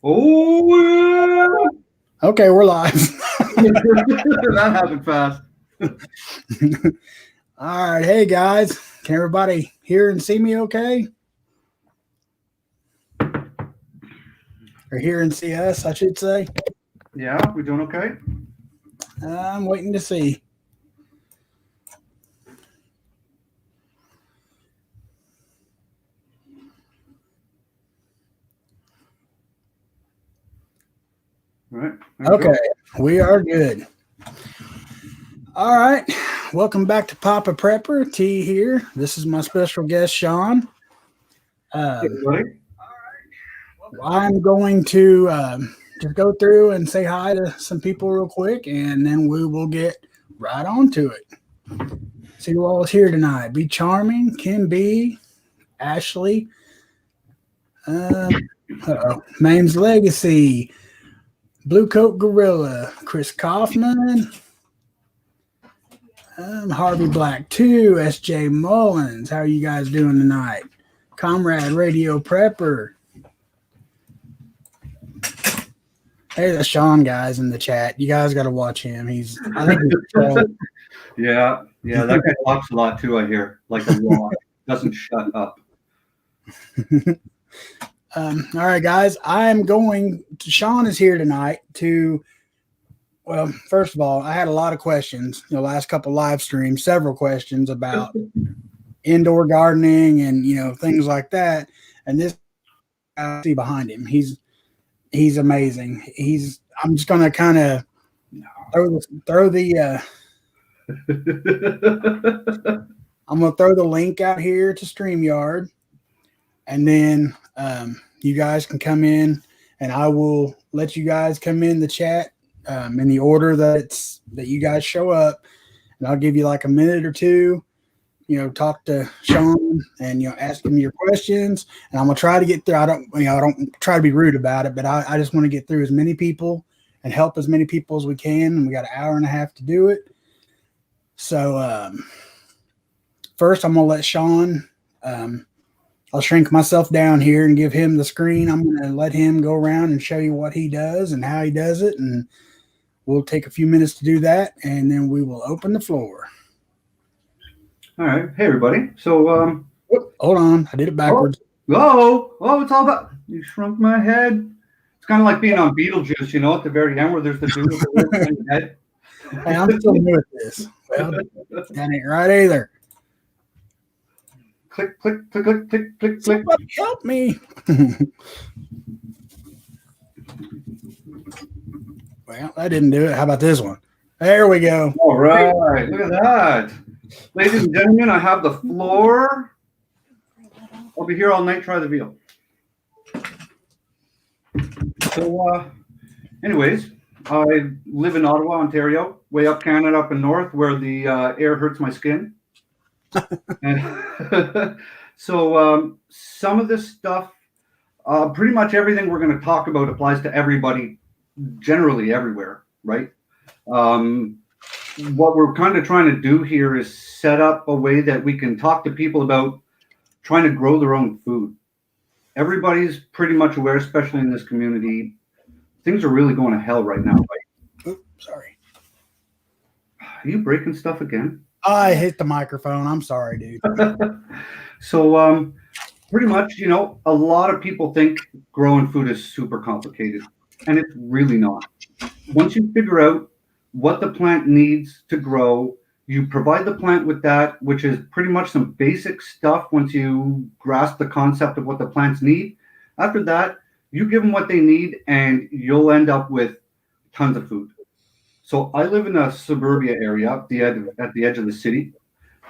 Oh, Okay, we're live. that happened fast. All right. Hey, guys. Can everybody hear and see me okay? Or hear and see us, I should say. Yeah, we doing okay? I'm waiting to see. All right. Okay, we are good. All right. Welcome back to Papa Prepper. T here. This is my special guest, Sean. Everybody. I'm going to just go through and say hi to some people real quick, and then we will get right on to it. See who all is here tonight. Be Charming, Kim B, Ashley, Maine's Legacy, Blue Coat Gorilla, Chris Kaufman, Harvey Black 2, SJ Mullins. How are you guys doing tonight? Comrade Radio Prepper. Hey, that's Sean, guys, in the chat. You guys got to watch him. I think he's Yeah, that guy talks a lot too, I hear. Like a lot. Doesn't shut up. All right, guys. Sean is here tonight to, well, first of all, I had a lot of questions, last couple live streams, several questions about indoor gardening and, things like that. And this I see behind him, he's amazing. I'm just going to kind of I'm going to throw the link out here to StreamYard, and then you guys can come in, and I will let you guys come in the chat in the order that you guys show up, and I'll give you like a minute or two, talk to Sean and ask him your questions, and I'm gonna try to get through. I don't try to be rude about it, but I just want to get through as many people and help as many people as we can, and we got an hour and a half to do it. So first, I'm gonna let Sean. I'll shrink myself down here and give him the screen. I'm going to let him go around and show you what he does and how he does it. And we'll take a few minutes to do that, and then we will open the floor. All right. Hey, everybody. So, hold on. I did it backwards. Oh, it's all about, you shrunk my head. It's kind of like being on Beetlejuice, at the very end where there's the dude with the head. Hey, I'm still new at this. Well, that ain't right either. Click, click, click, click, click, click, click. Somebody help me. Well, that didn't do it. How about this one? There we go. All right. Look at that. Ladies and gentlemen, I have the floor. I'll be here all night. Try the veal. So, anyways, I live in Ottawa, Ontario, way up Canada, up in north, where the air hurts my skin. And so some of this stuff, pretty much everything we're going to talk about applies to everybody, generally everywhere, right? What we're kind of trying to do here is set up a way that we can talk to people about trying to grow their own food. Everybody's pretty much aware, especially in this community, things are really going to hell right now, right? Oops, sorry. Are you breaking stuff again? I hit the microphone. I'm sorry, dude. So, pretty much, a lot of people think growing food is super complicated, and it's really not. Once you figure out what the plant needs to grow, you provide the plant with that, which is pretty much some basic stuff once you grasp the concept of what the plants need. After that, you give them what they need, and you'll end up with tons of food. So I live in a suburbia area at the edge of the city.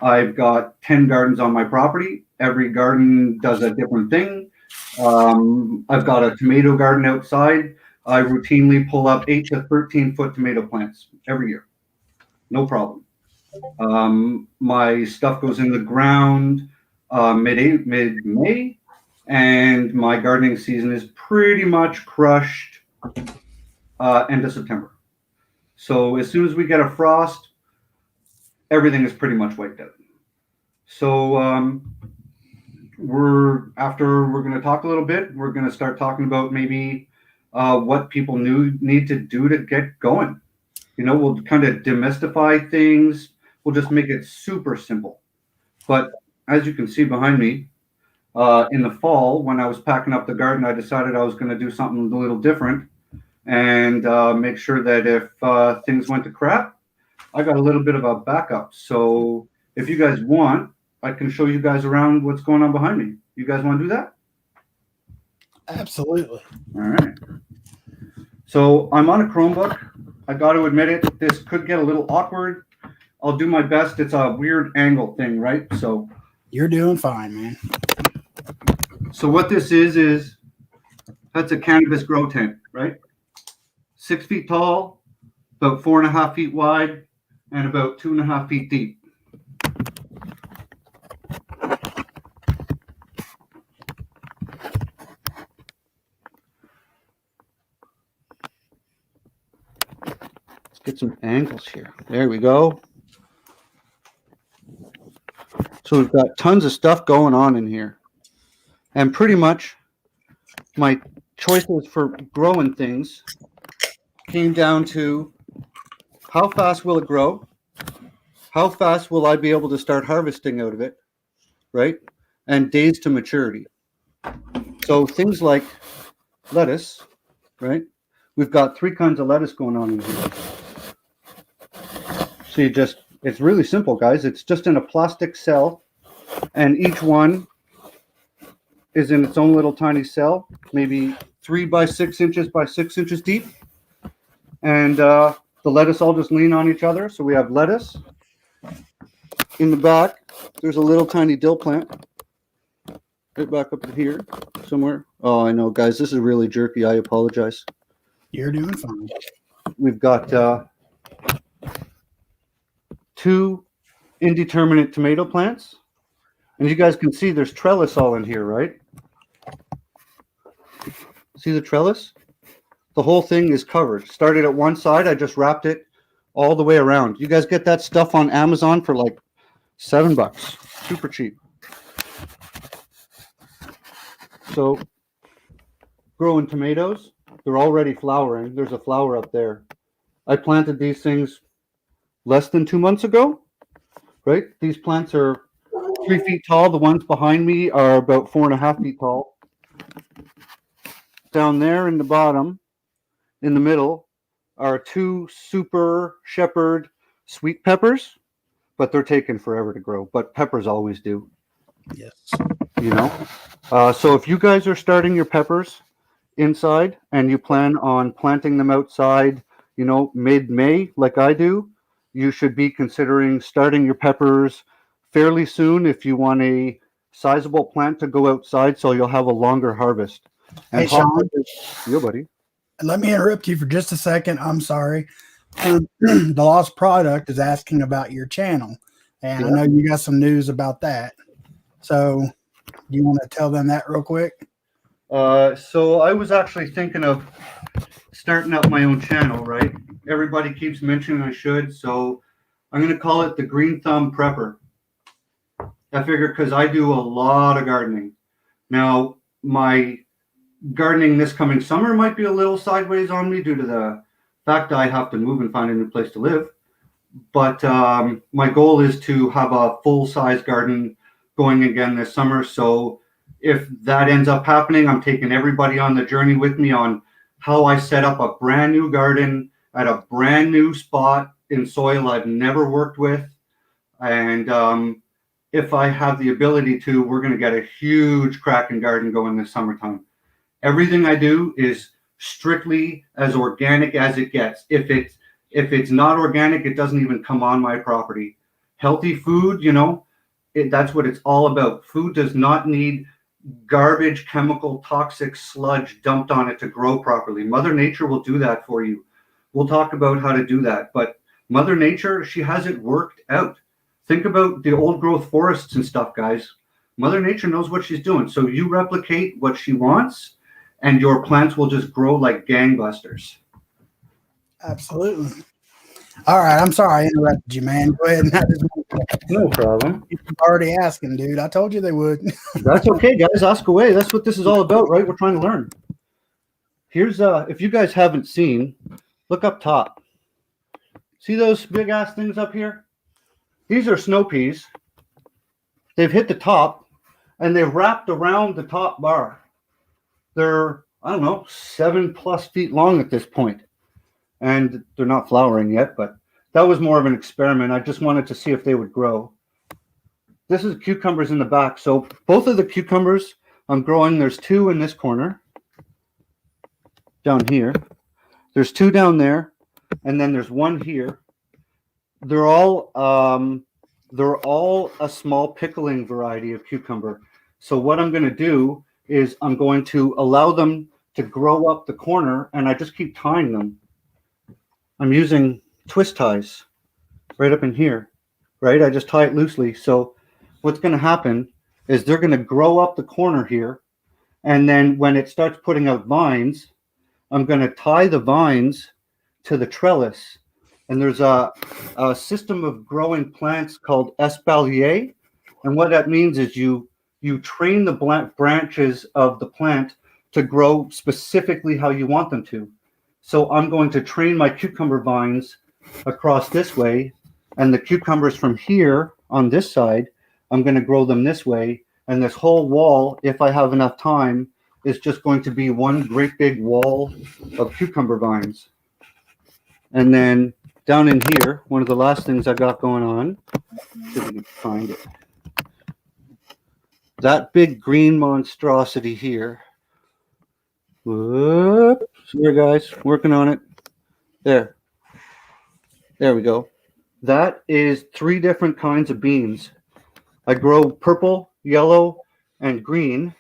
I've got 10 gardens on my property. Every garden does a different thing. I've got a tomato garden outside. I routinely pull up 8 to 13 foot tomato plants every year. No problem. My stuff goes in the ground mid-May, and my gardening season is pretty much crushed end of September. So as soon as we get a frost, everything is pretty much wiped out. So we're going to talk a little bit. We're going to start talking about maybe what people need to do to get going. We'll kind of demystify things. We'll just make it super simple. But as you can see behind me, in the fall, when I was packing up the garden, I decided I was going to do something a little different and make sure that if things went to crap, I got a little bit of a backup. So if you guys want, I can show you guys around what's going on behind me. You guys want to do that? Absolutely. All right. So I'm on a Chromebook. I got to admit it, this could get a little awkward. I'll do my best. It's a weird angle thing, right? So you're doing fine, man. So what this is that's a cannabis grow tent, right? 6 feet tall, about 4.5 feet wide, and about 2.5 feet deep. Let's get some angles here. There we go. So we've got tons of stuff going on in here. And pretty much my choices for growing things came down to how fast will it grow? How fast will I be able to start harvesting out of it, right? And days to maturity. So things like lettuce, right? We've got 3 kinds of lettuce going on in here. So it's really simple, guys. It's just in a plastic cell, and each one is in its own little tiny cell, maybe 3 by 6 inches by 6 inches deep. And the lettuce all just lean on each other. So we have lettuce. In the back, there's a little tiny dill plant. Right back up here somewhere. Oh, I know, guys. This is really jerky. I apologize. You're doing fine. We've got 2 indeterminate tomato plants. And you guys can see there's trellis all in here, right? See the trellis? The whole thing is covered. Started at one side. I just wrapped it all the way around. You guys get that stuff on Amazon for like $7. Super cheap. So growing tomatoes, they're already flowering. There's a flower up there. I planted these things less than 2 months ago, right? These plants are 3 feet tall. The ones behind me are about 4.5 feet tall. Down there in the bottom, in the middle, are 2 super shepherd sweet peppers, but they're taking forever to grow. But peppers always do. Yes. So if you guys are starting your peppers inside and you plan on planting them outside, mid-May, like I do, you should be considering starting your peppers fairly soon if you want a sizable plant to go outside, so you'll have a longer harvest. And hey, Sean. Yeah, buddy. Let me interrupt you for just a second. I'm sorry. The Lost Product is asking about your channel, and I know you got some news about that. So do you want to tell them that real quick? So I was actually thinking of starting up my own channel, right? Everybody keeps mentioning I should, so I'm going to call it the Green Thumb Prepper. I figure because I do a lot of gardening. Now, my gardening this coming summer might be a little sideways on me due to the fact that I have to move and find a new place to live. But my goal is to have a full-size garden going again this summer. So if that ends up happening, I'm taking everybody on the journey with me on how I set up a brand new garden at a brand new spot in soil I've never worked with. And if I have the ability to, we're going to get a huge cracking garden going this summertime. Everything I do is strictly as organic as it gets. If it's not organic, it doesn't even come on my property. Healthy food, that's what it's all about. Food does not need garbage, chemical, toxic sludge dumped on it to grow properly. Mother Nature will do that for you. We'll talk about how to do that. But Mother Nature, she has it worked out. Think about the old growth forests and stuff, guys. Mother Nature knows what she's doing. So you replicate what she wants, and your plants will just grow like gangbusters. Absolutely. All right. I'm sorry I interrupted you, man. Go ahead. No problem. You're already asking, dude. I told you they would. That's okay, guys. Ask away. That's what this is all about, right? We're trying to learn. Here's if you guys haven't seen, look up top. See those big ass things up here? These are snow peas. They've hit the top and they've wrapped around the top bar. They're, I don't know, 7+ feet long at this point. And they're not flowering yet, but that was more of an experiment. I just wanted to see if they would grow. This is cucumbers in the back. So both of the cucumbers I'm growing, there's 2 in this corner down here. There's 2 down there, and then there's 1 here. They're all a small pickling variety of cucumber. So what I'm going to do is I'm going to allow them to grow up the corner, and I just keep tying them. I'm using twist ties right up in here, right? I just tie it loosely. So what's going to happen is they're going to grow up the corner here, and then when it starts putting out vines, I'm going to tie the vines to the trellis. And there's a system of growing plants called espalier. And what that means is you train the branches of the plant to grow specifically how you want them to. So I'm going to train my cucumber vines across this way, and the cucumbers from here on this side, I'm going to grow them this way. And this whole wall, if I have enough time, is just going to be one great big wall of cucumber vines. And then down in here, one of the last things I got going on, see if we can find it. That big green monstrosity here. Whoops. Here, guys, working on it. There we go. That is 3 different kinds of beans. I grow purple, yellow, and green.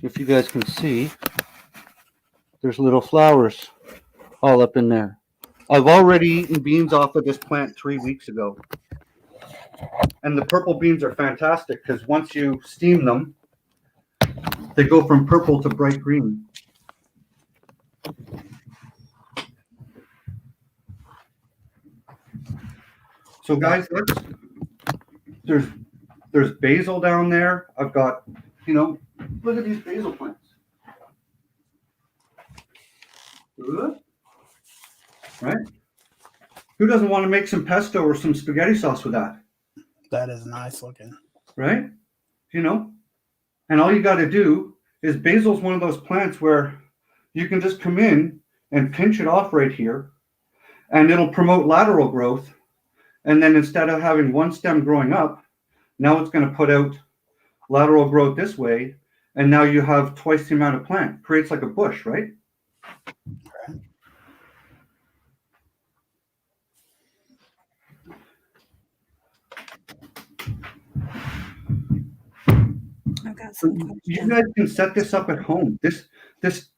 If you guys can see, there's little flowers all up in there. I've already eaten beans off of this plant 3 weeks ago. And the purple beans are fantastic because once you steam them, they go from purple to bright green. So guys, there's basil down there. I've got, look at these basil plants. Right? Who doesn't want to make some pesto or some spaghetti sauce with that? That is nice looking. Right? And all you got to do is basil's one of those plants where you can just come in and pinch it off right here, and it'll promote lateral growth. And then instead of having one stem growing up, now it's going to put out lateral growth this way, and now you have twice the amount of plant. Creates like a bush, right? Okay. I've got some You questions. guys can set this up at home. This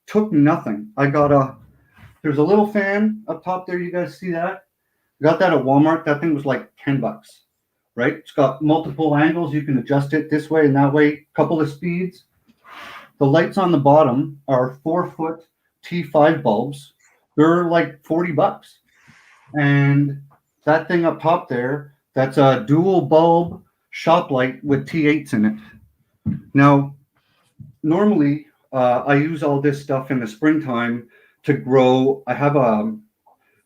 took nothing. There's a little fan up top there. You guys see that? Got that at Walmart. That thing was like $10, right? It's got multiple angles. You can adjust it this way and that way. Couple of speeds. The lights on the bottom are 4-foot T5 bulbs. They're like $40. And that thing up top there, that's a dual bulb shop light with T8s in it. Now, normally I use all this stuff in the springtime to grow.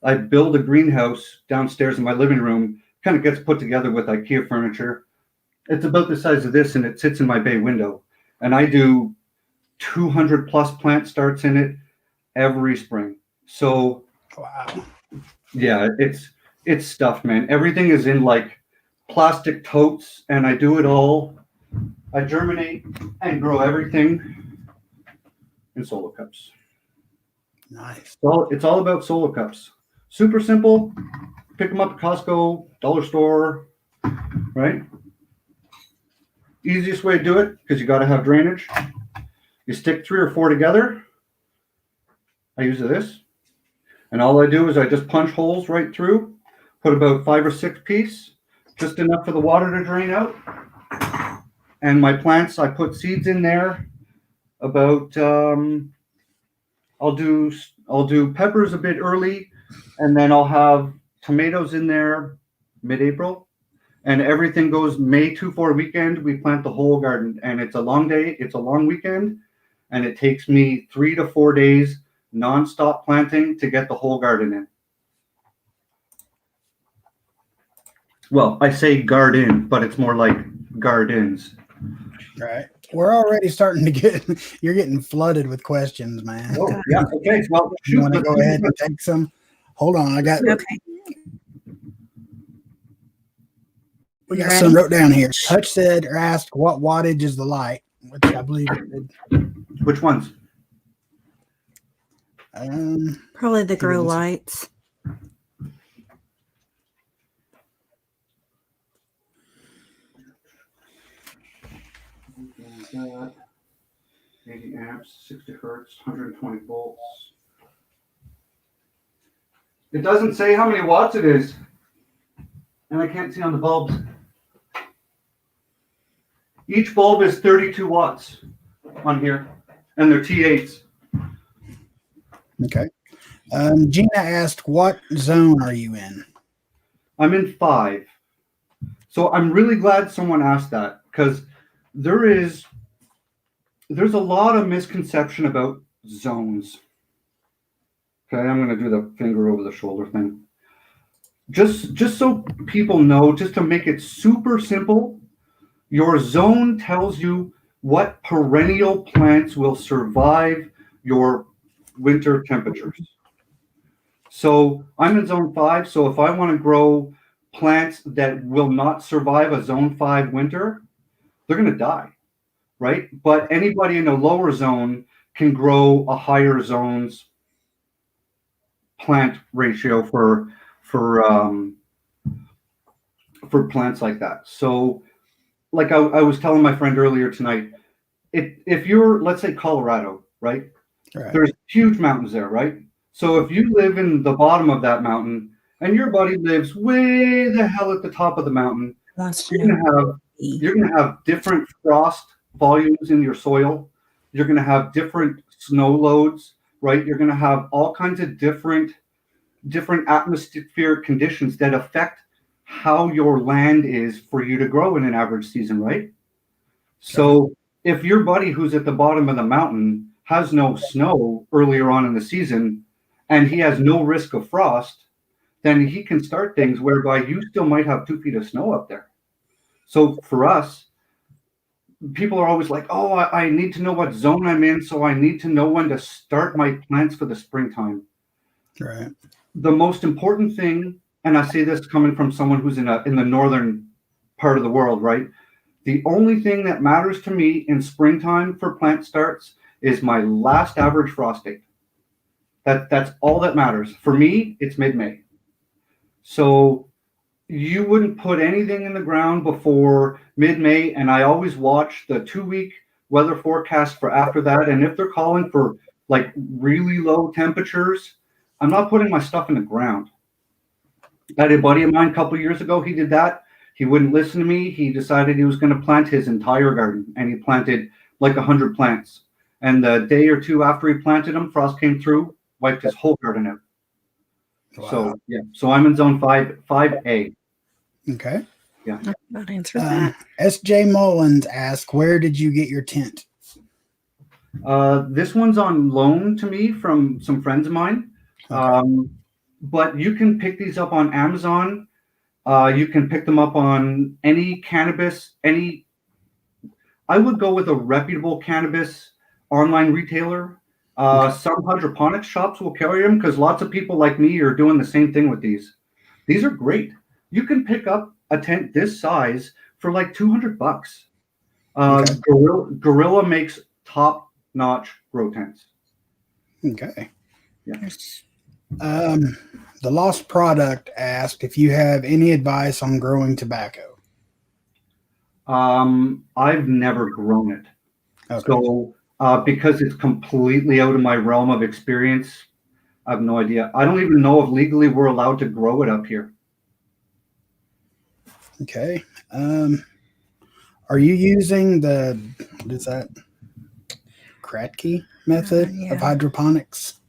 I build a greenhouse downstairs in my living room. Kind of gets put together with IKEA furniture. It's about the size of this, and it sits in my bay window. And I do 200+ plant starts in it every spring. So, Wow. yeah, it's stuff, man. Everything is in like plastic totes, and I do it all. I germinate and grow everything in solo cups. Nice. Well, it's all about solo cups. Super simple. Pick them up at Costco, dollar store, right? Easiest way to do it, because you got to have drainage. You stick 3 or 4 together. I use this. And all I do is I just punch holes right through, put about 5 or 6 pieces, just enough for the water to drain out. And my plants, I put seeds in there about, I'll do peppers a bit early, and then I'll have tomatoes in there mid-April, and everything goes May 2-4 weekend. We plant the whole garden, and it's a long day. It's a long weekend, and it takes me 3 to 4 days nonstop planting to get the whole garden in. Well, I say garden, but it's more like gardens. Right. We're already starting to get, you're getting flooded with questions, man. Oh, yeah. Okay. Well, You want to go ahead and take some? Hold on. I got, Okay. we You got ready? some wrote down here. Hutch said or asked what wattage is the light, which I believe it did. Which ones? Probably the grow Yes. lights. That 80 amps, 60 hertz, 120 volts. It doesn't say how many watts it is, and I can't see on the bulbs. Each bulb is 32 watts on here, and they're T8s. Okay. Gina asked, what zone are you in? I'm in 5. So I'm really glad someone asked that, because there's a lot of misconception about zones. Okay, I'm going to do the finger over the shoulder thing. Just so people know, just to make it super simple, your zone tells you what perennial plants will survive your winter temperatures. So I'm in zone 5, so if I want to grow plants that will not survive a zone 5 winter, they're going to die, right? But anybody in a lower zone can grow a higher zone's plant ratio for plants like that. So like I was telling my friend earlier tonight, if you're, let's say, Colorado, right? Right. There's huge mountains there, right? So if you live in the bottom of that mountain and your buddy lives way the hell at the top of the mountain, Wants to you're know. gonna have different frost volumes in your soil. You're gonna have different snow loads, right? You're gonna have all kinds of different atmospheric conditions that affect how your land is for you to grow in an average season, right? So if your buddy who's at the bottom of the mountain has no snow earlier on in the season and he has no risk of frost, then he can start things whereby you still might have 2 feet of snow up there. So for us, people are always like, oh, I need to know what zone I'm in, so I need to know when to start my plants for the springtime. Right. The most important thing, and I say this coming from someone who's in the northern part of the world, right? The only thing that matters to me in springtime for plant starts is my last average frost date. That's all that matters. For me, it's mid-May. So you wouldn't put anything in the ground before mid-May, and I always watch the 2-week weather forecast for after that. And if they're calling for like really low temperatures, I'm not putting my stuff in the ground. I had a buddy of mine a couple of years ago. He did that. He wouldn't listen to me. He decided he was going to plant his entire garden, and he planted like 100 plants. And the day or two after he planted them, frost came through, wiped his whole garden out. Wow. So yeah, so I'm in zone 5A. Okay. Yeah. That answers that. S.J. Mullins asked, where did you get your tent? This one's on loan to me from some friends of mine. Okay. But you can pick these up on Amazon. You can pick them up on any cannabis, I would go with a reputable cannabis online retailer. Some hydroponics shops will carry them because lots of people like me are doing the same thing with these. These are great. You can pick up a tent this size for like $200. Okay. Gorilla makes top-notch grow tents. Okay. Yeah. The Lost Product asked if you have any advice on growing tobacco. I've never grown it. Okay. So because it's completely out of my realm of experience, I have no idea. I don't even know if legally we're allowed to grow it up here. Okay. Are you using what is that? Kratky method Yeah. of hydroponics?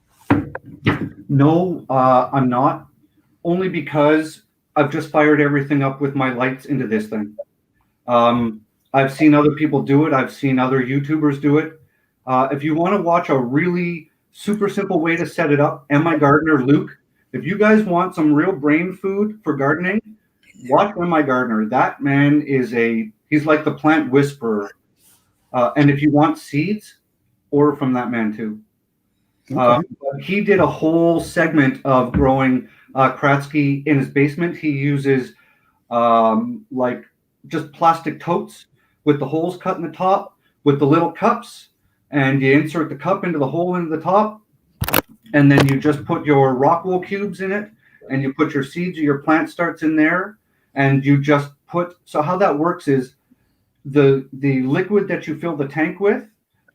No, I'm not. Only because I've just fired everything up with my lights into this thing. I've seen other people do it. I've seen other YouTubers do it. If you want to watch a really super simple way to set it up, and my gardener Luke, if you guys want some real brain food for gardening, watch my gardener. That man he's like the plant whisperer. And if you want seeds, order from that man too. Okay. He did a whole segment of growing Kratzky in his basement. He uses like just plastic totes with the holes cut in the top with the little cups, and you insert the cup into the hole in the top, and then you just put your rock wool cubes in it, and you put your seeds or your plant starts in there, and you just put. So how that works is the liquid that you fill the tank with,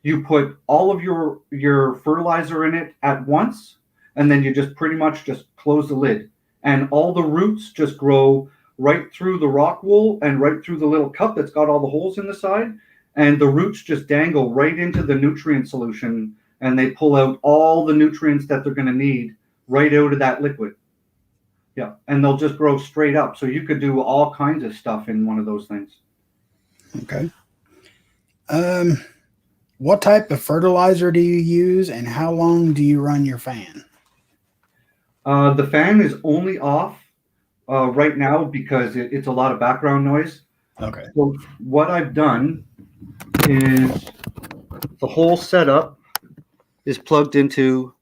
you put all of your fertilizer in it at once, and then you just pretty much just close the lid, and all the roots just grow right through the rock wool and right through the little cup that's got all the holes in the side, and the roots just dangle right into the nutrient solution, and they pull out all the nutrients that they're going to need right out of that liquid. Yeah, and they'll just grow straight up. So you could do all kinds of stuff in one of those things. Okay. What type of fertilizer do you use, and how long do you run your fan? The fan is only off right now because it's a lot of background noise. Okay. So what I've done is the whole setup is plugged into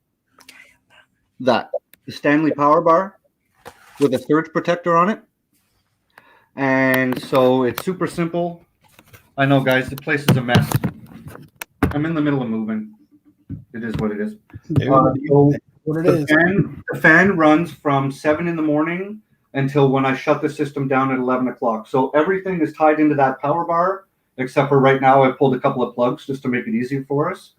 the Stanley power bar with a surge protector on it. And so it's super simple. I know, guys, the place is a mess. I'm in the middle of moving. It is what it is. So what it is. The fan runs from 7 in the morning until when I shut the system down at 11 o'clock. So everything is tied into that power bar, except for right now I pulled a couple of plugs just to make it easy for us.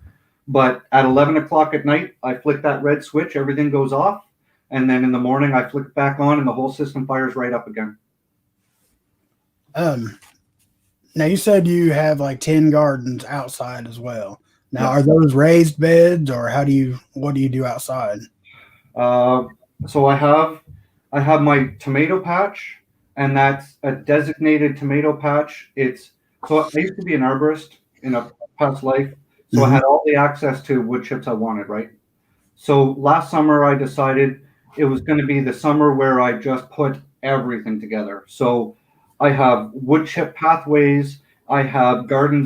But at 11 o'clock at night, I flick that red switch, everything goes off. And then in the morning, I flick it back on and the whole system fires right up again. Now you said you have like 10 gardens outside as well. Now, are those raised beds, or what do you do outside? So I have my tomato patch, and that's a designated tomato patch. So I used to be an arborist in a past life, so I had all the access to wood chips I wanted, right? So last summer I decided it was going to be the summer where I just put everything together. So I have wood chip pathways. I have garden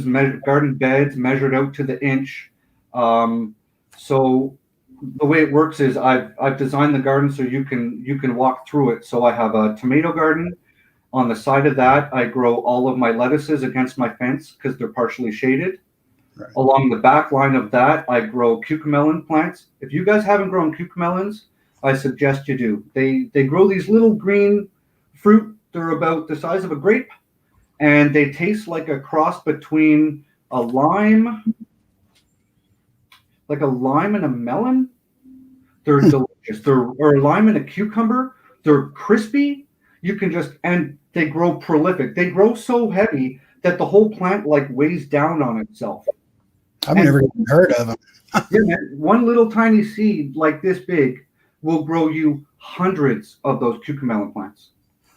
beds measured out to the inch. So the way it works is I've designed the garden so you can walk through it. So I have a tomato garden. On the side of that, I grow all of my lettuces against my fence because they're partially shaded. Right. Along the back line of that, I grow cucamelon plants. If you guys haven't grown cucamelons, I suggest you do. They grow these little green fruit. They're about the size of a grape, and they taste like a cross between a lime, like a lime and a melon. They're delicious. Or a lime and a cucumber. They're crispy. And they grow prolific. They grow so heavy that the whole plant like weighs down on itself. I've never even heard of them. Yeah, man, one little tiny seed like this big will grow you hundreds of those cucamelon plants.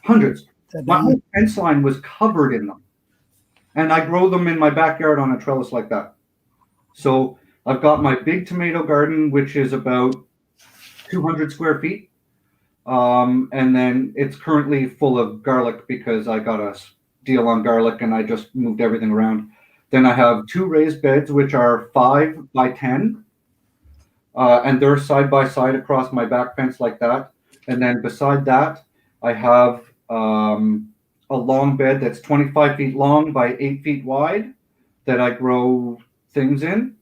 Hundreds. My whole fence line was covered in them. And I grow them in my backyard on a trellis like that. So I've got my big tomato garden, which is about 200 square feet. And then it's currently full of garlic because I got a deal on garlic and I just moved everything around. Then I have 2 raised beds, which are 5 by 10. And they're side by side across my back fence like that. And then beside that, I have a long bed that's 25 feet long by 8 feet wide that I grow things in.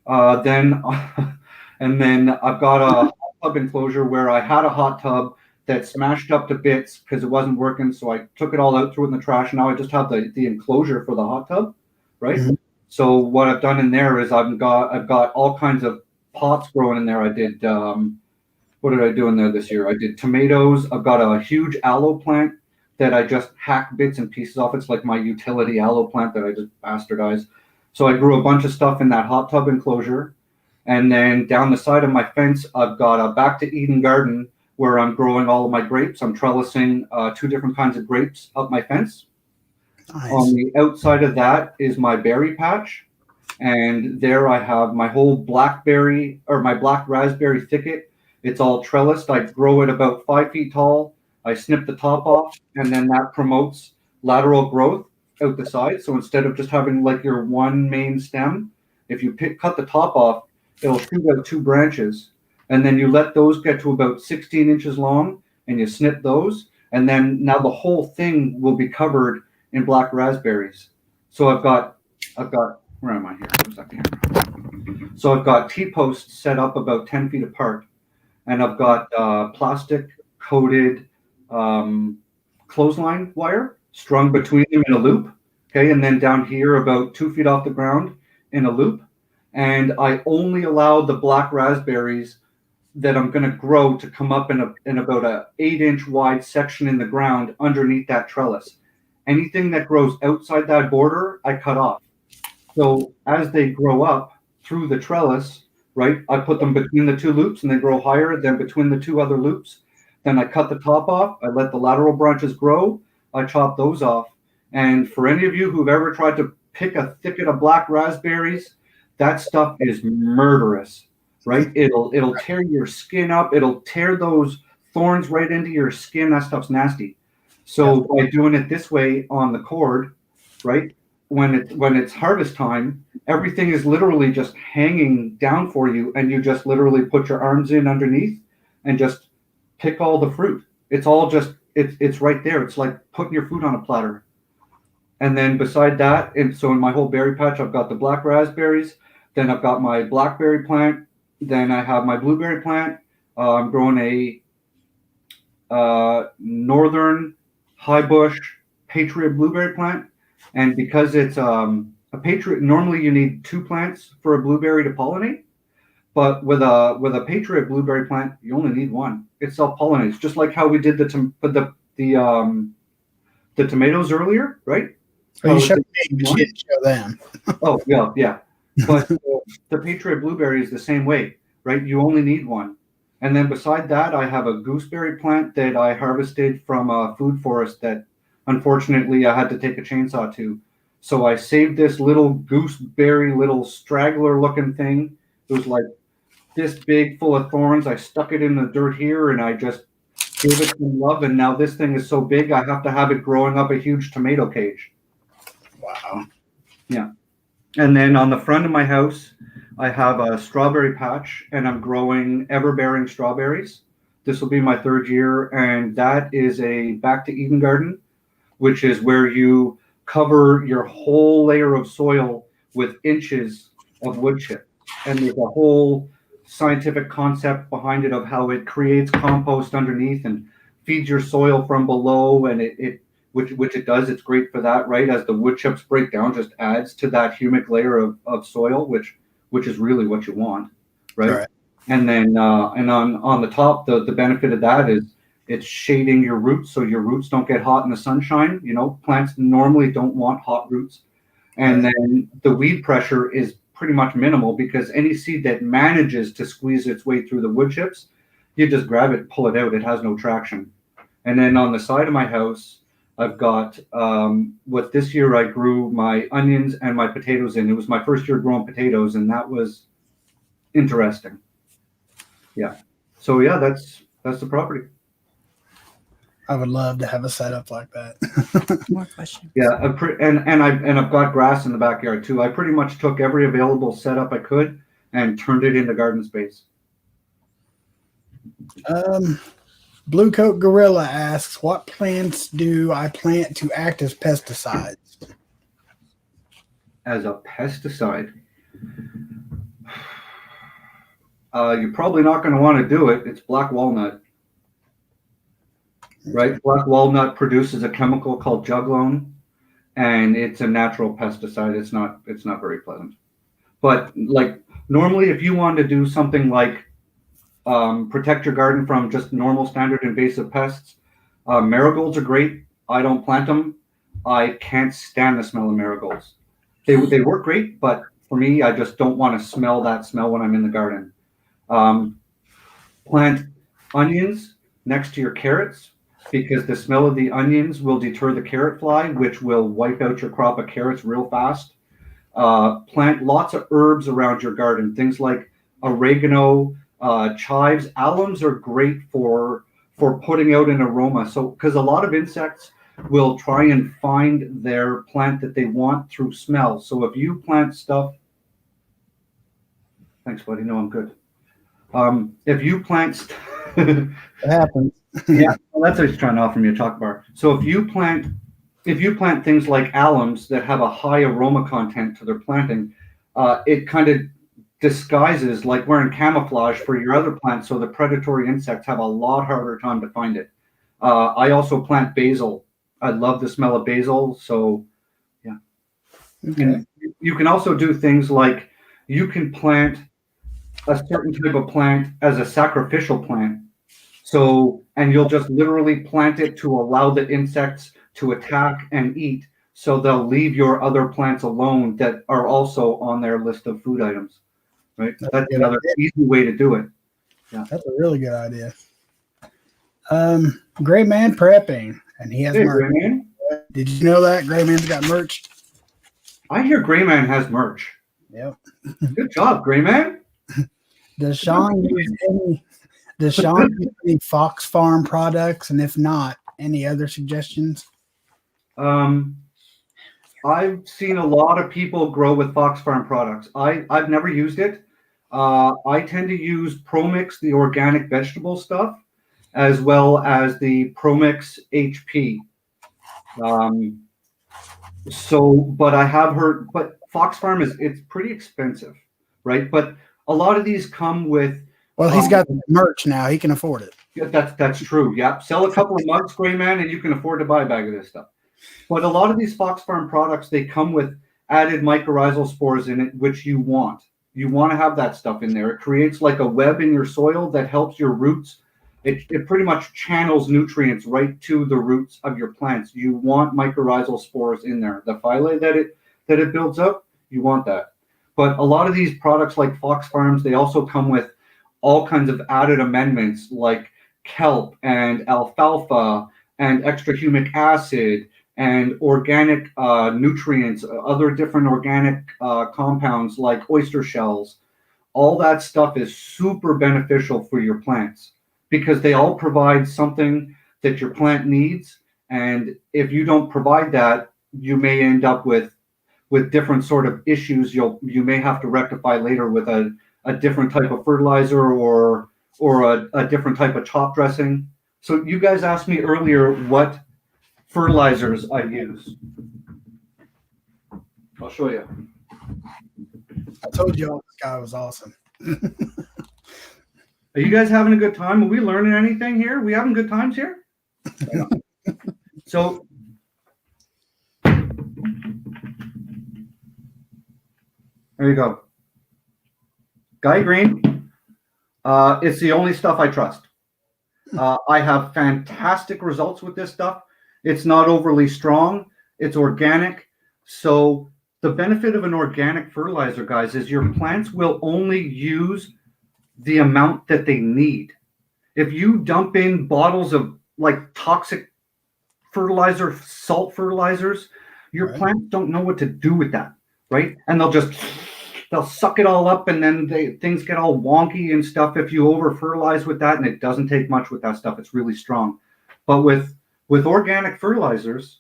And then I've got a hot tub enclosure where I had a hot tub that smashed up to bits because it wasn't working. So I took it all out, threw it in the trash. Now I just have the enclosure for the hot tub, right? Mm-hmm. So what I've done in there is I've got all kinds of pots growing in there. I did what did I do in there this year? I did tomatoes. I've got a huge aloe plant that I just hack bits and pieces off. It's like my utility aloe plant that I just bastardized. So I grew a bunch of stuff in that hot tub enclosure. And then down the side of my fence, I've got a Back to Eden garden where I'm growing all of my grapes. I'm trellising 2 different kinds of grapes up my fence. Nice. On the outside of that is my berry patch. And there I have my whole blackberry or my black raspberry thicket. It's all trellised. I grow it about 5 feet tall. I snip the top off, and then that promotes lateral growth out the side. So instead of just having like your one main stem, if you cut the top off, it'll shoot out 2 branches, and then you let those get to about 16 inches long, and you snip those, and then now the whole thing will be covered in black raspberries. So I've got where am I here? Where's that camera? So I've got T-posts set up about 10 feet apart, and I've got plastic coated clothesline wire strung between them in a loop. Okay, and then down here about 2 feet off the ground in a loop. And I only allow the black raspberries that I'm going to grow to come up in about a 8-inch wide section in the ground underneath that trellis. Anything that grows outside that border, I cut off. So as they grow up through the trellis, right, I put them between the 2 loops and they grow higher than between the 2 other loops. Then I cut the top off. I let the lateral branches grow. I chop those off. And for any of you who've ever tried to pick a thicket of black raspberries, that stuff is murderous, right? It'll tear your skin up. It'll tear those thorns right into your skin. That stuff's nasty. So by doing it this way on the cord, right, when it's harvest time, everything is literally just hanging down for you, and you just literally put your arms in underneath and just pick all the fruit. It's all just it's right there. It's like putting your food on a platter. And then beside that, and so in my whole berry patch, I've got the black raspberries. Then I've got my blackberry plant. Then I have my blueberry plant. I'm growing a northern high bush Patriot blueberry plant. And because it's a Patriot, normally you need 2 plants for a blueberry to pollinate. But with a Patriot blueberry plant, you only need 1. It self-pollinates, just like how we did the tomatoes earlier, right? Oh, you showed me, but you didn't show them. Oh, yeah. But the Patriot blueberry is the same way, right? You only need 1. And then beside that, I have a gooseberry plant that I harvested from a food forest that unfortunately I had to take a chainsaw to. So I saved this little gooseberry, little straggler looking thing. It was like this big, full of thorns. I stuck it in the dirt here, and I just gave it some love. And now this thing is so big, I have to have it growing up a huge tomato cage. Wow. Yeah. And then on the front of my house, I have a strawberry patch, and I'm growing ever-bearing strawberries. This will be my 3rd year, and that is a back to Eden garden, which is where you cover your whole layer of soil with inches of wood chip. And there's a whole scientific concept behind it of how it creates compost underneath and feeds your soil from below, and which it does. It's great for that, right? As the wood chips break down, just adds to that humic layer of soil, which is really what you want, right? And then and on the top, the benefit of that is it's shading your roots, so your roots don't get hot in the sunshine. You know, plants normally don't want hot roots. And then the weed pressure is pretty much minimal, because any seed that manages to squeeze its way through the wood chips, you just grab it, pull it out. It has no traction. And then on the side of my house, I've got what this year I grew my onions and my potatoes in. It was my first year growing potatoes, and that was interesting. Yeah. So yeah, that's the property. I would love to have a setup like that. More questions. Yeah, I've got grass in the backyard too. I pretty much took every available setup I could and turned it into garden space. Blue Coat Gorilla asks, what plants do I plant to act as pesticides? As a pesticide, you're probably not going to want to do it. It's black walnut. Right, black walnut produces a chemical called juglone, and it's a natural pesticide. It's not very pleasant. But like normally, if you want to do something like protect your garden from just normal standard invasive pests, marigolds are great. I don't plant them. I can't stand the smell of marigolds. They work great, but for me, I just don't want to smell that smell when I'm in the garden. Plant onions next to your carrots, because the smell of the onions will deter the carrot fly, which will wipe out your crop of carrots real fast. Plant lots of herbs around your garden, things like oregano, chives. Alums are great for putting out an aroma. So, because a lot of insects will try and find their plant that they want through smell. So if you plant stuff, thanks, buddy. No, I'm good. If you plant, It happens. yeah, well, that's what he's trying to offer me a chocolate bar. So if you plant things like alums that have a high aroma content to their planting, it kind of disguises like wearing camouflage for your other plants, so the predatory insects have a lot harder time to find it. I also plant basil. I love the smell of basil, so yeah. Okay. And you can also do things like you can plant a certain type of plant as a sacrificial plant. So, and you'll just literally plant it to allow the insects to attack and eat. So they'll leave your other plants alone that are also on their list of food items. Right? That's another easy way to do it. Yeah. That's a really good idea. Gray Man prepping, and he has Hey, merch. Gray Man. Did you know that Gray Man's got merch? I hear Gray Man has merch. Yep. Good job, Gray Man. Does Sean use any Fox Farm products? And if not, any other suggestions? I've seen a lot of people grow with Fox Farm products. I've never used it. I tend to use ProMix, the organic vegetable stuff, as well as the ProMix HP. But I have heard, but Fox Farm it's pretty expensive, right? But a lot of these come with. Well, he's got the merch now. He can afford it. Yeah, that's true. Yeah, sell a couple of mugs, Gray Man, and you can afford to buy a bag of this stuff. But a lot of these Fox Farm products, they come with added mycorrhizal spores in it, which you want. You want to have that stuff in there. It creates like a web in your soil that helps your roots. It pretty much channels nutrients right to the roots of your plants. You want mycorrhizal spores in there. The phylae that it builds up, you want that. But a lot of these products like Fox Farms, they also come with all kinds of added amendments like kelp and alfalfa and extra humic acid and organic nutrients, other different organic compounds like oyster shells. All that stuff is super beneficial for your plants because they all provide something that your plant needs. And if you don't provide that, you may end up with different sort of issues you may have to rectify later with a different type of fertilizer or a different type of top dressing. So you guys asked me earlier what fertilizers I use. I'll show you. I told you all this guy was awesome. Are you guys having a good time? Are we learning anything here? We having good times here? So there you go. Guy Green. It's the only stuff I trust. I have fantastic results with this stuff. It's not overly strong. It's organic. So the benefit of an organic fertilizer, guys, is your plants will only use the amount that they need. If you dump in bottles of like toxic fertilizer, salt fertilizers, your plants don't know what to do with that, right? And they'll suck it all up, and then things get all wonky and stuff if you over fertilize with that, and it doesn't take much with that stuff. It's really strong. But with organic fertilizers,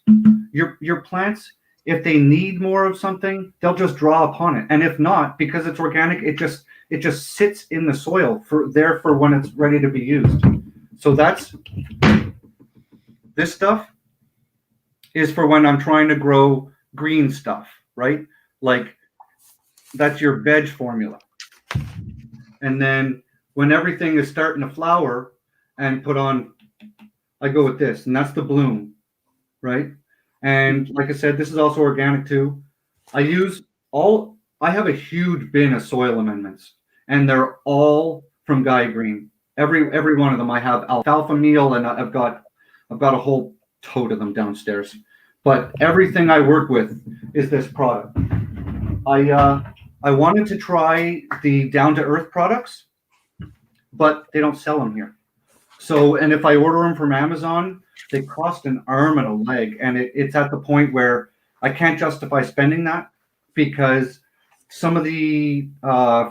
your plants, if they need more of something, they'll just draw upon it. And if not, because it's organic, it just sits in the soil for when it's ready to be used. So this stuff is for when I'm trying to grow green stuff, right? Like that's your veg formula. And then when everything is starting to flower and put on, I go with this, and that's the bloom, right? And like I said, this is also organic too. I have a huge bin of soil amendments, and they're all from Guy Green. Every one of them. I have alfalfa meal, and I've got a whole tote of them downstairs. But everything I work with is this product. I wanted to try the down to earth products, but they don't sell them here. So, and if I order them from Amazon, they cost an arm and a leg, and it's at the point where I can't justify spending that because some of the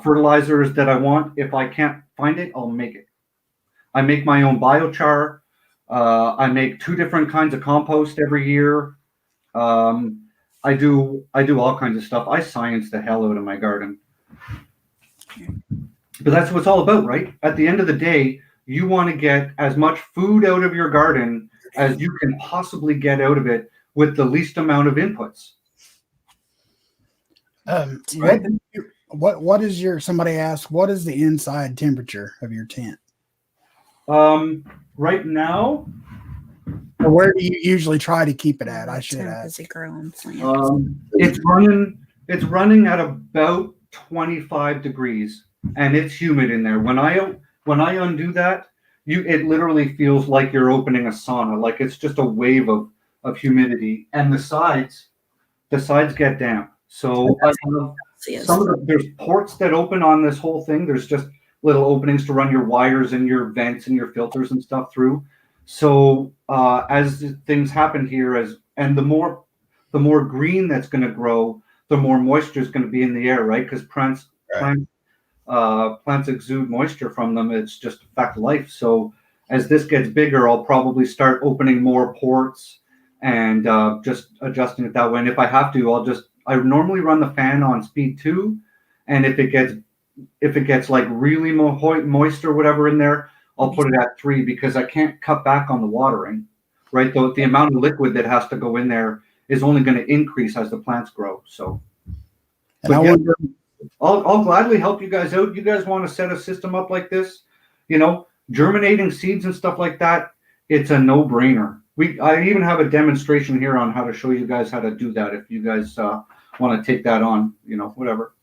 fertilizers that I want, if I can't find it, I'll make it. I make my own biochar. I make 2 different kinds of compost every year. I do all kinds of stuff. I science the hell out of my garden. But that's what it's all about, right? At the end of the day, you want to get as much food out of your garden as you can possibly get out of it with the least amount of inputs. Right? What is your, somebody asked, what is the inside temperature of your tent? Right now, Or where do you usually try to keep it at? I should ask. it's running at about 25 degrees, and it's humid in there. When I undo that, it literally feels like you're opening a sauna. Like it's just a wave of humidity, and the sides get damp. So I have there's ports that open on this whole thing. There's just little openings to run your wires and your vents and your filters and stuff through. So as things happen here, and the more green that's going to grow, the more moisture is going to be in the air, right? Because plants exude moisture from them. It's just a fact of life. So as this gets bigger, I'll probably start opening more ports and just adjusting it that way. And if I have to, I normally run the fan on speed 2, and if it gets like really moist or whatever in there, I'll put it at 3, because I can't cut back on the watering, right? Though the amount of liquid that has to go in there is only going to increase as the plants grow. So, I'll gladly help you guys out. You guys want to set a system up like this, germinating seeds and stuff like that. It's a no-brainer. I even have a demonstration here on how to show you guys how to do that. If you guys want to take that on, whatever.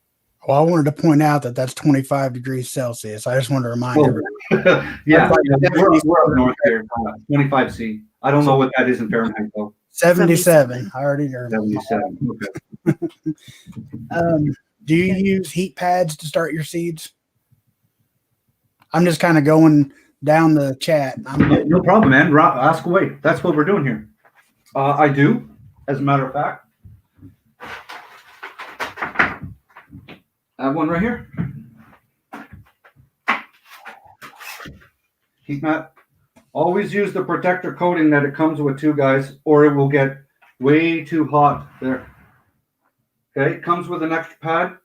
Well, I wanted to point out that that's 25 degrees Celsius. I just wanted to remind everybody. Yeah, we're up north here, 25 C. I don't know what that is in Fahrenheit, though. 77. I already heard. 77. Okay. Do you use heat pads to start your seeds? I'm just kind of going down the chat. No problem, man. Ask away. That's what we're doing here. I do, as a matter of fact. I have one right here. Heat mat. Always use the protector coating that it comes with too, guys, or it will get way too hot there. Okay, it comes with an extra pad.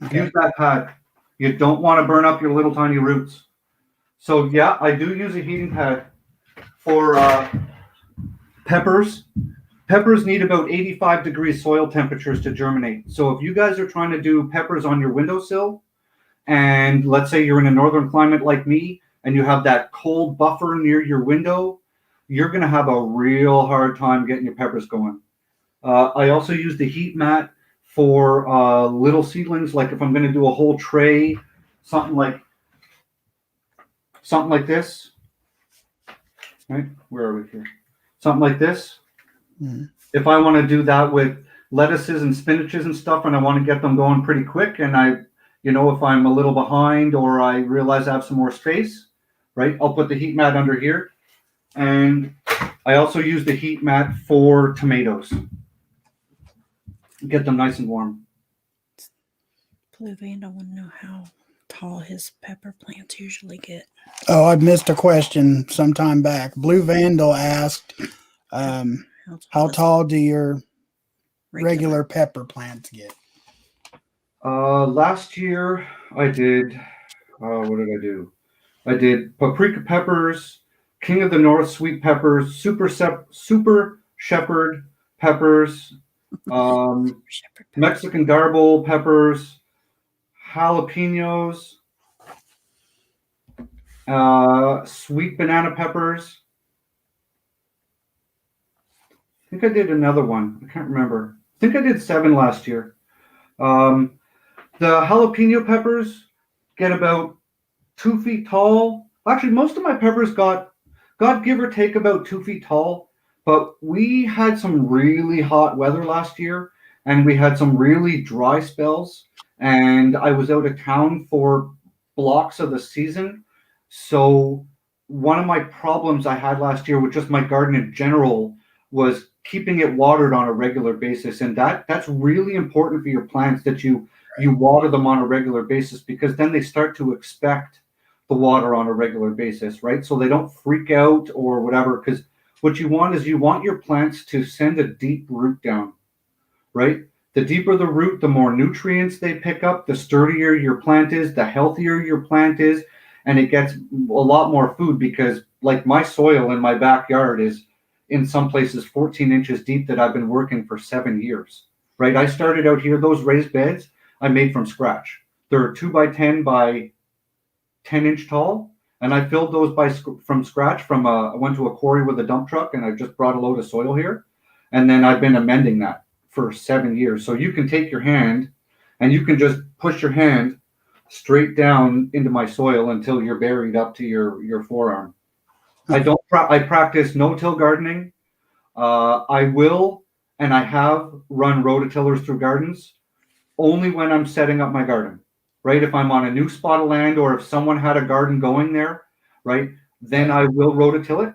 Okay. Use that pad. You don't want to burn up your little tiny roots. So yeah, I do use a heating pad for peppers. Peppers need about 85 degrees soil temperatures to germinate. So if you guys are trying to do peppers on your windowsill, and let's say you're in a northern climate like me, and you have that cold buffer near your window, you're going to have a real hard time getting your peppers going. I also use the heat mat for little seedlings. Like if I'm going to do a whole tray, something like this. Right? Where are we here? Something like this. Mm-hmm. If I want to do that with lettuces and spinaches and stuff, and I want to get them going pretty quick, and if I'm a little behind or I realize I have some more space, right? I'll put the heat mat under here. And I also use the heat mat for tomatoes. Get them nice and warm. Blue Vandal want to know how tall his pepper plants usually get. Oh, I missed a question sometime back. Blue Vandal asked, how tall do your regular pepper plants get? Last year I did, what did I do? I did paprika peppers, King of the North sweet peppers, Super Shepherd peppers, Mexican garble peppers, jalapenos, sweet banana peppers. I think I did another one. I can't remember. I think I did 7 last year. The jalapeno peppers get about 2 feet tall. Actually, most of my peppers got give or take about 2 feet tall. But we had some really hot weather last year, and we had some really dry spells. And I was out of town for blocks of the season. So one of my problems I had last year with just my garden in general was keeping it watered on a regular basis. And that's really important for your plants, that you water them on a regular basis, because then they start to expect the water on a regular basis, right? So they don't freak out or whatever, because what you want is you want your plants to send a deep root down, right? The deeper the root, the more nutrients they pick up, the sturdier your plant is, the healthier your plant is, and it gets a lot more food, because like my soil in my backyard is in some places 14 inches deep that I've been working for 7 years, right? I started out here, those raised beds I made from scratch. They're 2x10 by 10-inch tall, and I filled those from scratch. I went to a quarry with a dump truck, and I just brought a load of soil here, and then I've been amending that for 7 years. So you can take your hand, and you can just push your hand straight down into my soil until you're buried up to your forearm. I practice no-till gardening. I will, and I have run rototillers through gardens only when I'm setting up my garden, right? If I'm on a new spot of land, or if someone had a garden going there, right, then I will rototill it.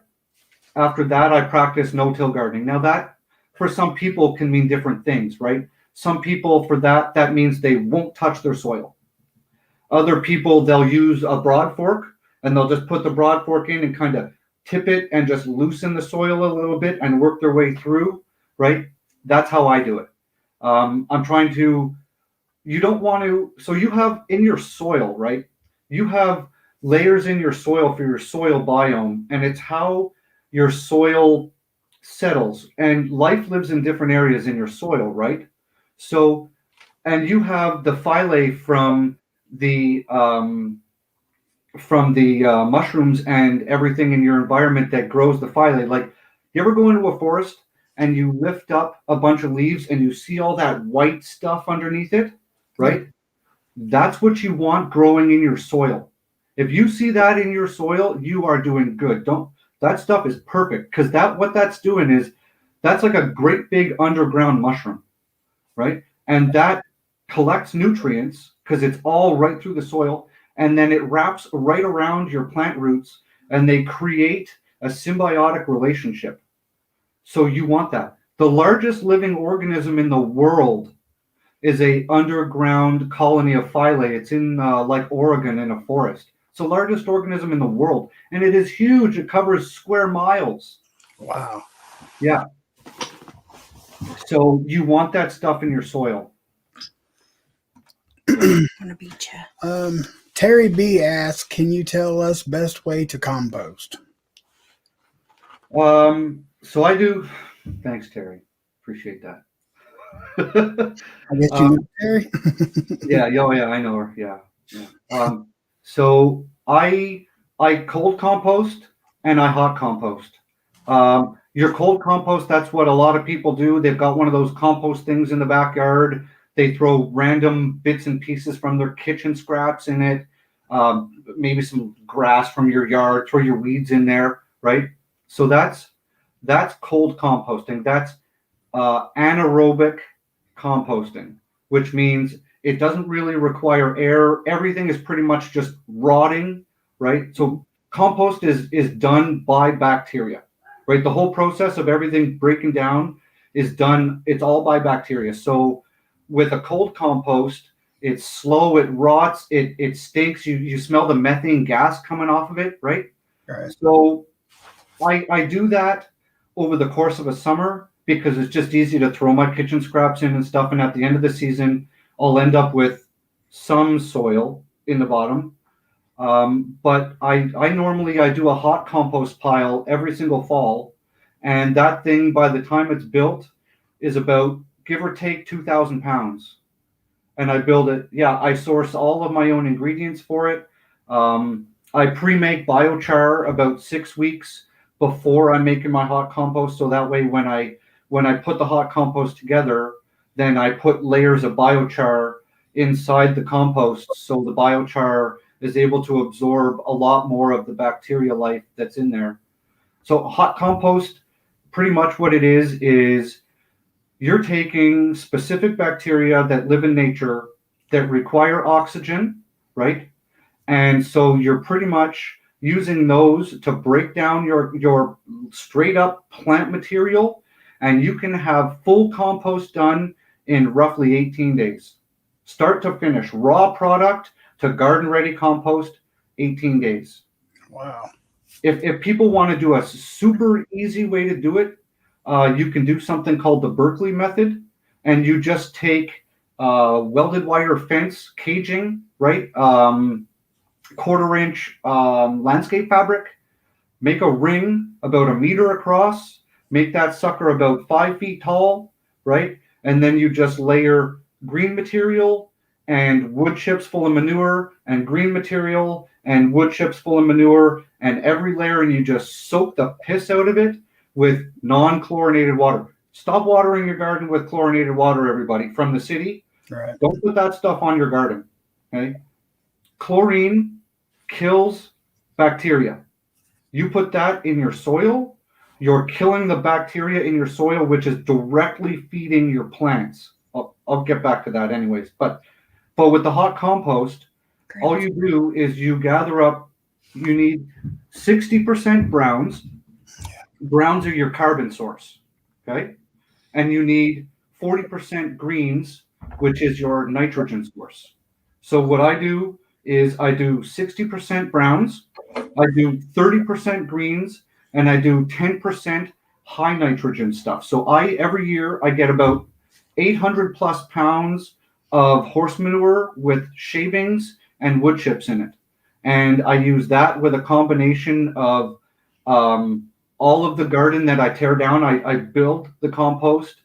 After that, I practice no-till gardening. Now that for some people can mean different things, right? Some people, for that means they won't touch their soil. Other people, they'll use a broad fork, and they'll just put the broad fork in and kind of tip it and just loosen the soil a little bit and work their way through, right? That's how I do it. I'm trying to, you don't want to, so you have in your soil, right? You have layers in your soil for your soil biome, and it's how your soil settles, and life lives in different areas in your soil, right? So, and you have the phylae from the mushrooms and everything in your environment that grows the phylae. Like, you ever go into a forest and you lift up a bunch of leaves and you see all that white stuff underneath it, right? That's what you want growing in your soil. If you see that in your soil, you are doing good. That stuff is perfect, because what that's doing is that's like a great big underground mushroom, right? And that collects nutrients because it's all right through the soil, and then it wraps right around your plant roots, and they create a symbiotic relationship. So you want that. The largest living organism in the world is a underground colony of phylae. It's in like Oregon in a forest. It's the largest organism in the world, and it is huge. It covers square miles. Wow. Yeah. So you want that stuff in your soil. I'm gonna beat you. Terry B asks, can you tell us best way to compost? So I do. Thanks, Terry. Appreciate that. I guess you know Terry. Yeah, I know her. Yeah. So I cold compost and I hot compost. Your cold compost, that's what a lot of people do. They've got one of those compost things in the backyard. They throw random bits and pieces from their kitchen scraps in it. Maybe some grass from your yard. Throw your weeds in there, right? So that's cold composting. That's anaerobic composting, which means it doesn't really require air. Everything is pretty much just rotting, right? So compost is done by bacteria, right? The whole process of everything breaking down is done, it's all by bacteria. So with a cold compost, it's slow, it rots, it stinks. You smell the methane gas coming off of it, right? Right. So I do that over the course of a summer, because it's just easy to throw my kitchen scraps in and stuff. And at the end of the season, I'll end up with some soil in the bottom. But I normally do a hot compost pile every single fall. And that thing, by the time it's built, is about, give or take, 2,000 pounds. And I build it. Yeah, I source all of my own ingredients for it. I pre-make biochar about 6 weeks before I'm making my hot compost. So that way, when I put the hot compost together, then I put layers of biochar inside the compost, so the biochar is able to absorb a lot more of the bacteria life that's in there. So hot compost, pretty much what it is you're taking specific bacteria that live in nature that require oxygen, right? And so you're pretty much using those to break down your straight up plant material and you can have full compost done in roughly 18 days. Start to finish, raw product to garden ready compost, 18 days. Wow. If people want to do a super easy way to do it, you can do something called the Berkeley method, and you just take welded wire fence caging, right? Quarter-inch landscape fabric, make a ring about 1 meter across, make that sucker about 5 feet tall, right? And then you just layer green material and wood chips full of manure and green material and wood chips full of manure and every layer, and you just soak the piss out of it with non-chlorinated water. Stop watering your garden with chlorinated water, everybody, from the city. Right. Don't put that stuff on your garden, okay? Chlorine kills bacteria. You put that in your soil, you're killing the bacteria in your soil, which is directly feeding your plants. I'll get back to that anyways. But with the hot compost, all you do is you gather up, you need 60% browns. Browns are your carbon source, okay? And you need 40% greens, which is your nitrogen source. So what I do is I do 60% browns, I do 30% greens, and I do 10% high nitrogen stuff. So every year I get about 800 plus pounds of horse manure with shavings and wood chips in it. And I use that with a combination of all of the garden that I tear down. I build the compost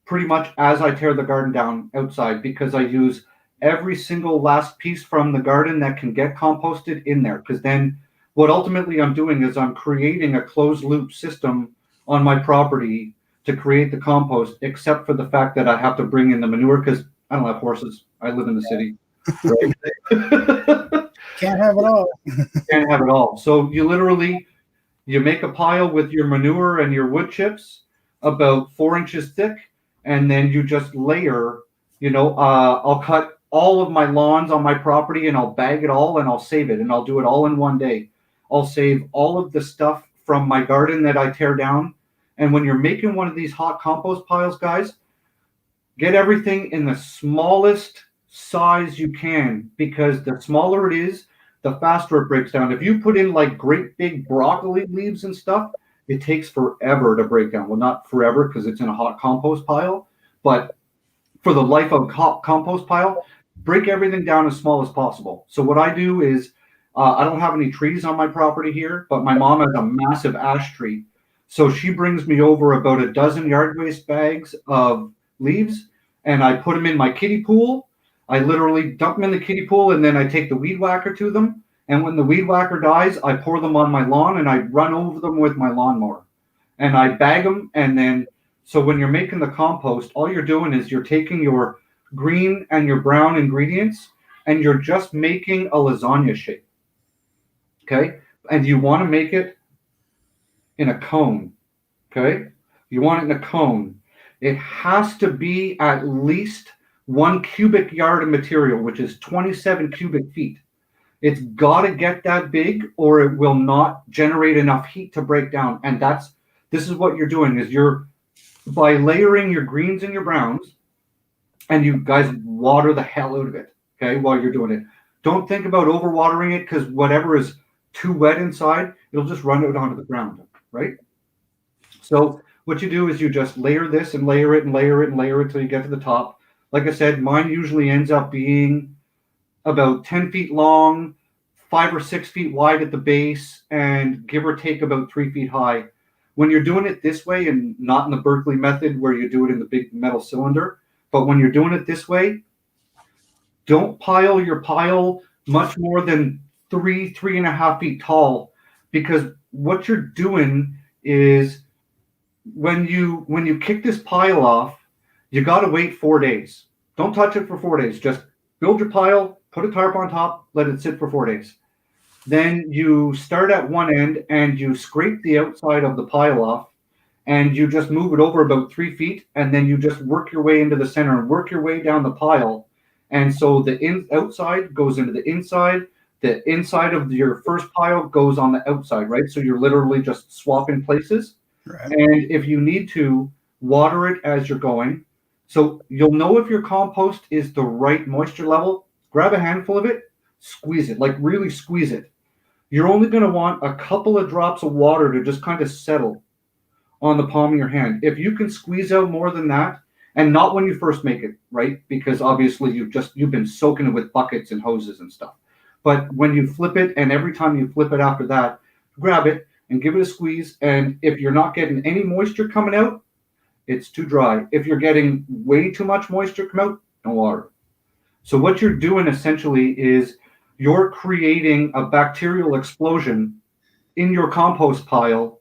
pretty much as I tear the garden down outside, because I use every single last piece from the garden that can get composted in there. Because then what ultimately I'm doing is I'm creating a closed loop system on my property to create the compost, except for the fact that I have to bring in the manure because I don't have horses. I live in the city. Right? Can't have it all. Can't have it all. So you make a pile with your manure and your wood chips about 4 inches thick, and then you just layer, I'll cut all of my lawns on my property and I'll bag it all and I'll save it, and I'll do it all in one day. I'll save all of the stuff from my garden that I tear down. And when you're making one of these hot compost piles, guys, get everything in the smallest size you can, because the smaller it is, the faster it breaks down. If you put in like great big broccoli leaves and stuff, it takes forever to break down. Well, not forever because it's in a hot compost pile, but for the life of hot compost pile, break everything down as small as possible. So what I do is, I don't have any trees on my property here, but my mom has a massive ash tree. So she brings me over about a dozen yard waste bags of leaves, and I put them in my kiddie pool. I literally dump them in the kiddie pool, and then I take the weed whacker to them. And when the weed whacker dies, I pour them on my lawn and I run over them with my lawnmower. And I bag them. And then, so when you're making the compost, all you're doing is you're taking your green and your brown ingredients and you're just making a lasagna shape. Okay? And you want to make it in a cone. Okay? You want it in a cone. It has to be at least 1 cubic yard of material, which is 27 cubic feet. It's got to get that big or it will not generate enough heat to break down. And this is what you're doing, is you're, by layering your greens and your browns, and you guys water the hell out of it, okay, while you're doing it. Don't think about overwatering it, because whatever is too wet inside, it'll just run out onto the ground, right? So what you do is you just layer this and layer it and layer it and layer it until you get to the top. Like I said, mine usually ends up being about 10 feet long, 5 or 6 feet wide at the base, and give or take about 3 feet high. When you're doing it this way, and not in the Berkeley method where you do it in the big metal cylinder, but when you're doing it this way, don't pile your pile much more than 3.5 feet tall, because what you're doing is when you kick this pile off, you got to wait 4 days. Don't touch it for 4 days. Just build your pile, put a tarp on top, let it sit for 4 days. Then you start at one end and you scrape the outside of the pile off, and you just move it over about 3 feet, and then you just work your way into the center and work your way down the pile. And so the outside goes into the inside of your first pile goes on the outside, right? So you're literally just swapping places. Right. And if you need to, water it as you're going. So you'll know if your compost is the right moisture level. Grab a handful of it, squeeze it, like really squeeze it. You're only going to want a couple of drops of water to just kind of settle on the palm of your hand. If you can squeeze out more than that, and not when you first make it, right? Because obviously you've been soaking it with buckets and hoses and stuff. But when you flip it, and every time you flip it after that, grab it and give it a squeeze. And if you're not getting any moisture coming out, it's too dry. If you're getting way too much moisture come out, don't water. So what you're doing essentially is you're creating a bacterial explosion in your compost pile,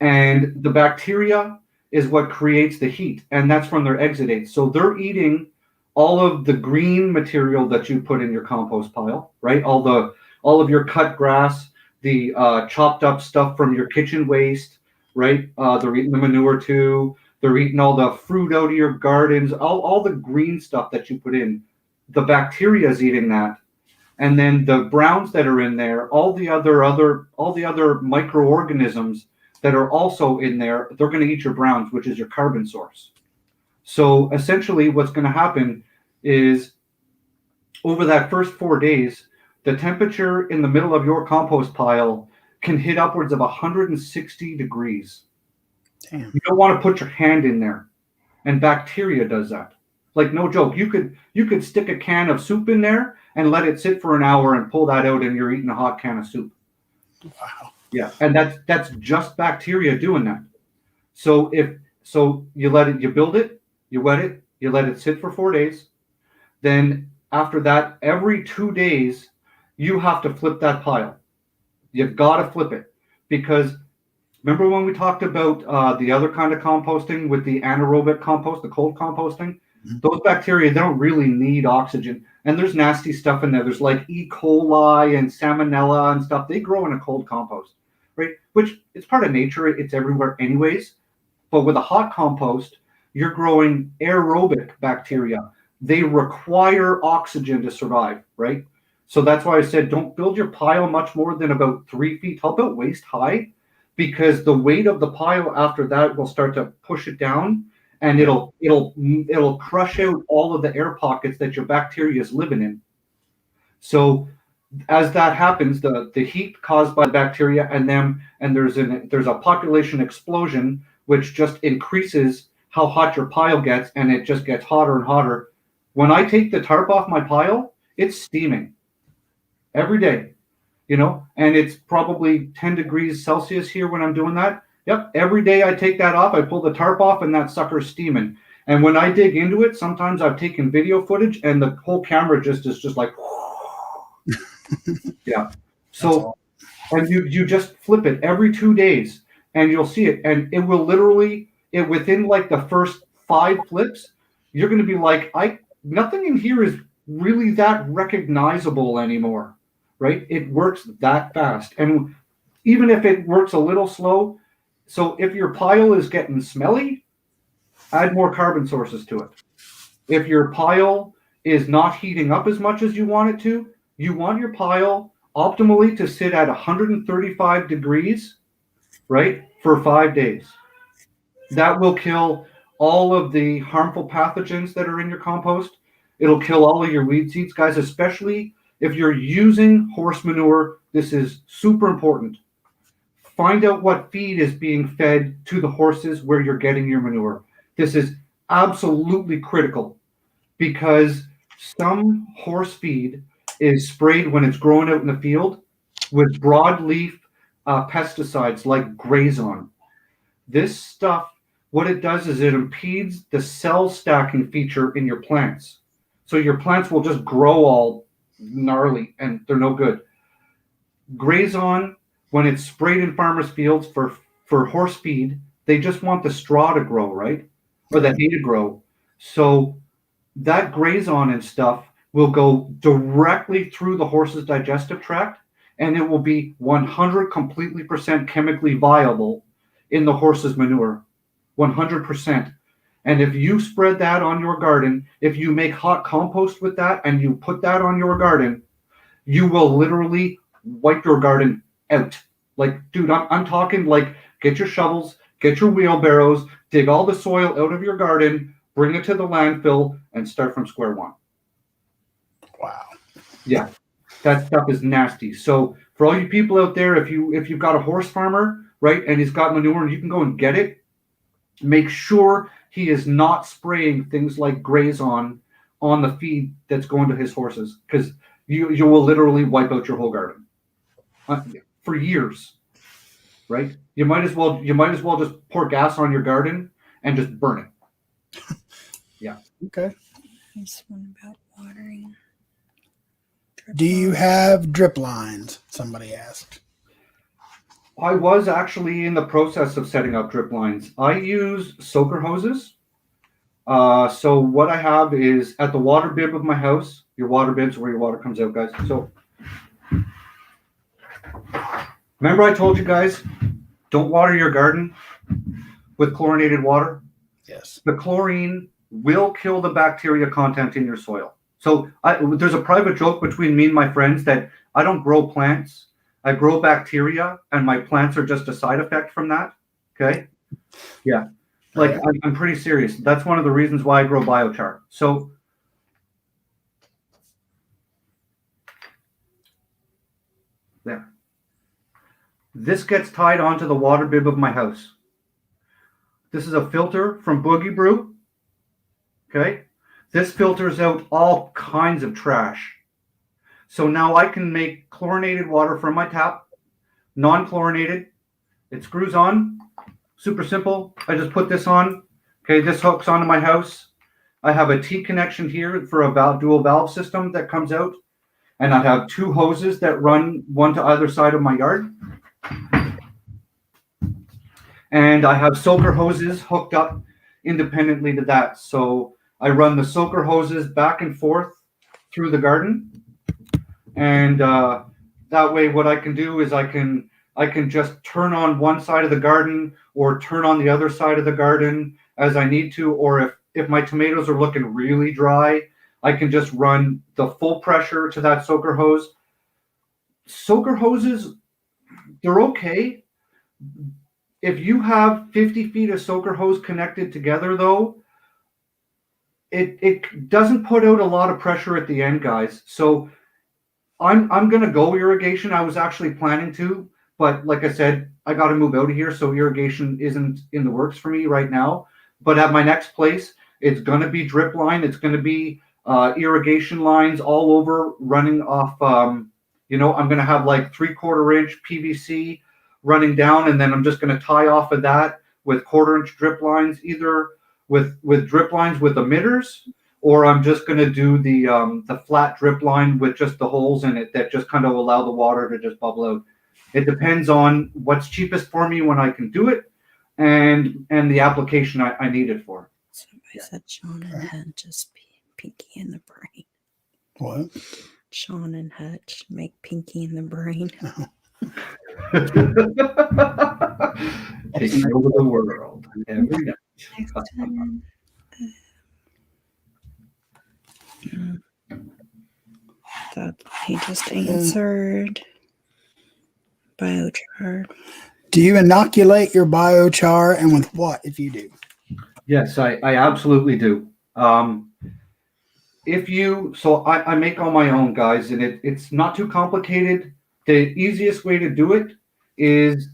and the bacteria is what creates the heat, and that's from their exudates. So they're eating all of the green material that you put in your compost pile, right? All of your cut grass, the chopped up stuff from your kitchen waste, right? They're eating the manure too. They're eating all the fruit out of your gardens, all the green stuff that you put in. The bacteria is eating that. And then the browns that are in there, all the other microorganisms that are also in there, they're going to eat your browns, which is your carbon source. So essentially what's going to happen is over that first 4 days, the temperature in the middle of your compost pile can hit upwards of 160 degrees. Damn. You don't want to put your hand in there. And bacteria does that. Like, no joke. You could stick a can of soup in there and let it sit for an hour and pull that out, and you're eating a hot can of soup. Wow. Yeah, and that's just bacteria doing that. So you build it, you wet it, you let it sit for 4 days. Then after that, every 2 days, you have to flip that pile. You've got to flip it, because remember when we talked about the other kind of composting with the anaerobic compost, the cold composting? Mm-hmm. Those bacteria, they don't really need oxygen. And there's nasty stuff in there. There's like E. coli and salmonella and stuff. They grow in a cold compost, right? Which it's part of nature. It's everywhere anyways. But with a hot compost, you're growing aerobic bacteria. They require oxygen to survive, right? So that's why I said don't build your pile much more than about 3 feet. How about waist high? Because the weight of the pile after that will start to push it down, and it'll crush out all of the air pockets that your bacteria is living in. So as that happens, the heat caused by bacteria and there's a population explosion, which just increases how hot your pile gets, and it just gets hotter and hotter. When I take the tarp off my pile, it's steaming every day, and it's probably 10 degrees Celsius here when I'm doing that. Yep, every day I take that off, I pull the tarp off, and that sucker's steaming. And when I dig into it, sometimes I've taken video footage, and the whole camera is just like, yeah. So, and you just flip it every 2 days, and you'll see it, and it will literally, within like the first 5 flips, you're going to be like, nothing in here is really that recognizable anymore, right? It works that fast. And even if it works a little slow, so if your pile is getting smelly, add more carbon sources to it. If your pile is not heating up as much as you want it to, you want your pile optimally to sit at 135 degrees, right, for 5 days. That will kill all of the harmful pathogens that are in your compost. It'll kill all of your weed seeds, guys, especially if you're using horse manure. This is super important. Find out what feed is being fed to the horses where you're getting your manure. This is absolutely critical, because some horse feed is sprayed when it's growing out in the field with broadleaf pesticides like Grazon. This stuff, what it does is it impedes the cell stacking feature in your plants. So your plants will just grow all gnarly, and they're no good. Grazon, when it's sprayed in farmers' fields for horse feed, they just want the straw to grow, right? Or the hay to grow. So that Grazon and stuff will go directly through the horse's digestive tract, and it will be 100% completely chemically viable in the horse's manure. 100%. And if you spread that on your garden, if you make hot compost with that and you put that on your garden, you will literally wipe your garden out. Like, dude, I'm talking like, get your shovels, Get your wheelbarrows, dig all the soil out of your garden, bring it to the landfill, and start from square one. Wow. Yeah, that stuff is nasty. So for all you people out there, if you've got a horse farmer, right, and he's got manure and you can go and get it, make sure he is not spraying things like Grazon on the feed that's going to his horses, because you will literally wipe out your whole garden for years, right? You might as well just pour gas on your garden and just burn it. Yeah. Okay. This one about watering. Do you have drip lines? Somebody asked. I was actually in the process of setting up drip lines. I use soaker hoses. So what I have is at the water bib of my house. Your water bib's where your water comes out, guys. So remember I told you guys, don't water your garden with chlorinated water? Yes. The chlorine will kill the bacteria content in your soil. So there's a private joke between me and my friends that I don't grow plants. I grow bacteria, and my plants are just a side effect from that. Okay? Yeah. Like, I'm pretty serious. That's one of the reasons why I grow biochar. So there. This gets tied onto the water bib of my house. This is a filter from Boogie Brew. Okay? This filters out all kinds of trash. So now I can make chlorinated water from my tap, non-chlorinated. It screws on. Super simple. I just put this on. Okay, this hooks onto my house. I have a T connection here for a dual valve system that comes out. And I have two hoses that run one to either side of my yard. And I have soaker hoses hooked up independently to that. So I run the soaker hoses back and forth through the garden. And that way what I can do is I can just turn on one side of the garden or turn on the other side of the garden as I need to. Or if my tomatoes are looking really dry, I can just run the full pressure to that soaker hose. Soaker hoses, they're okay. If you have 50 feet of soaker hose connected together, though, it doesn't put out a lot of pressure at the end, guys. So I'm going to go irrigation. I was actually planning to, but like I said, I got to move out of here, so irrigation isn't in the works for me right now. But at my next place, it's going to be drip line. It's going to be irrigation lines all over running off. I'm going to have like 3/4 inch PVC running down, and then I'm just going to tie off of that with 1/4 inch drip lines, either with drip lines with emitters, or I'm just going to do the flat drip line with just the holes in it that just kind of allow the water to just bubble out. It depends on what's cheapest for me when I can do it, and the application I need it for. Somebody said Sean and Hutch is Pinky in the brain. What? Sean and Hutch make Pinky in the brain. Taking over the world every night. Next time. That he just answered. Biochar. Do you inoculate your biochar, and with what if you do? Yes, I absolutely do. I make all my own, guys, and it's not too complicated. The easiest way to do it is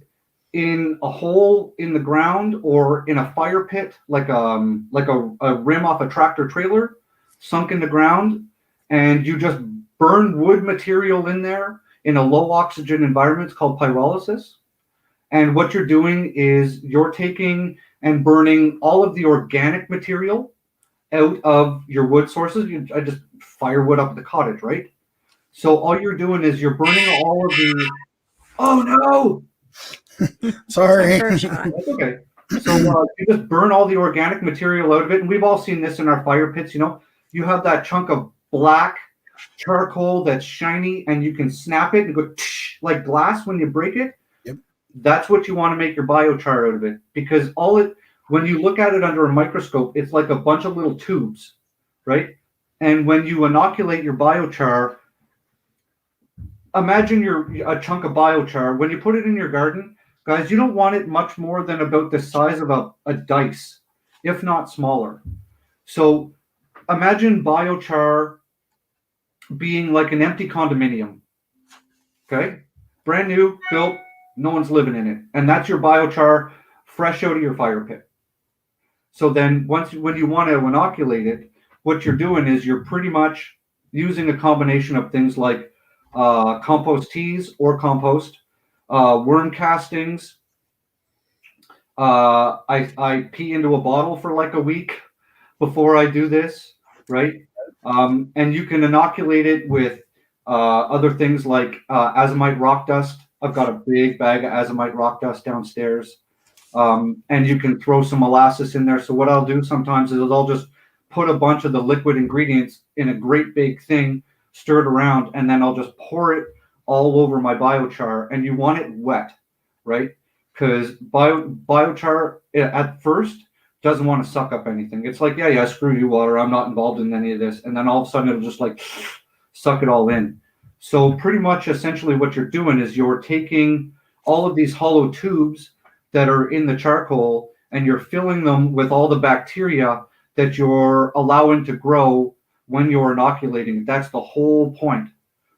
in a hole in the ground or in a fire pit, like a rim off a tractor trailer, sunk in the ground, and you just burn wood material in there in a low oxygen environment. It's called pyrolysis. And what you're doing is you're taking and burning all of the organic material out of your wood sources. I just firewood up at the cottage, right? So all you're doing is you're burning all of the. Oh no! Sorry. That's okay. So you just burn all the organic material out of it, and we've all seen this in our fire pits. You have that chunk of black charcoal that's shiny, and you can snap it and go like glass when you break it. Yep. That's what you want to make your biochar out of it, because when you look at it under a microscope, it's like a bunch of little tubes, right? And when you inoculate your biochar, imagine a chunk of biochar. When you put it in your garden, Guys, you don't want it much more than about the size of a dice, if not smaller. So imagine biochar being like an empty condominium. Okay? Brand new, built, no one's living in it. And that's your biochar fresh out of your fire pit. So then when you want to inoculate it, what you're doing is you're pretty much using a combination of things like compost teas or compost, worm castings. I pee into a bottle for like a week before I do this, right? And you can inoculate it with other things like azomite rock dust. I've got a big bag of azomite rock dust downstairs. And you can throw some molasses in there. So what I'll do sometimes is I'll just put a bunch of the liquid ingredients in a great big thing, stir it around, and then I'll just pour it all over my biochar. And you want it wet, right? Because biochar at first doesn't want to suck up anything. It's like, yeah, screw you, water. I'm not involved in any of this. And then all of a sudden it'll just like suck it all in. So pretty much essentially what you're doing is you're taking all of these hollow tubes that are in the charcoal and you're filling them with all the bacteria that you're allowing to grow when you're inoculating. That's the whole point,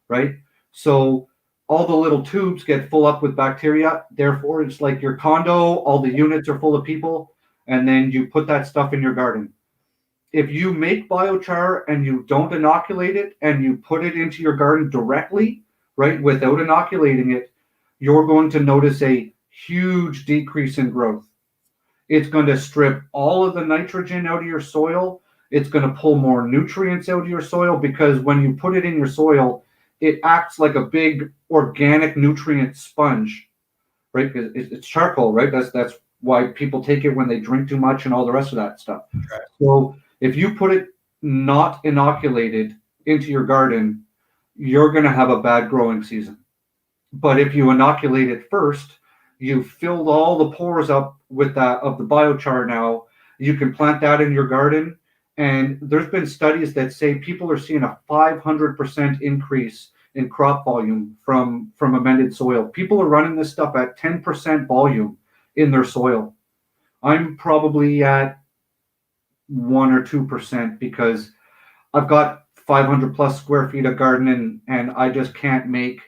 right? So all the little tubes get full up with bacteria. Therefore, it's like your condo, all the units are full of people, and then you put that stuff in your garden. If you make biochar and you don't inoculate it and you put it into your garden directly, right, without inoculating it, you're going to notice a huge decrease in growth. It's going to strip all of the nitrogen out of your soil. It's going to pull more nutrients out of your soil because when you put it in your soil, it acts like a big organic nutrient sponge, right? Because it's charcoal, right? That's why people take it when they drink too much and all the rest of that stuff. Right. So if you put it not inoculated into your garden, you're going to have a bad growing season. But if you inoculate it first, you filled all the pores up with that of the biochar now. You can plant that in your garden. And there's been studies that say people are seeing a 500% increase in crop volume from amended soil. People are running this stuff at 10% volume in their soil. I'm probably at 1 or 2% because I've got 500 plus square feet of gardening and I just can't make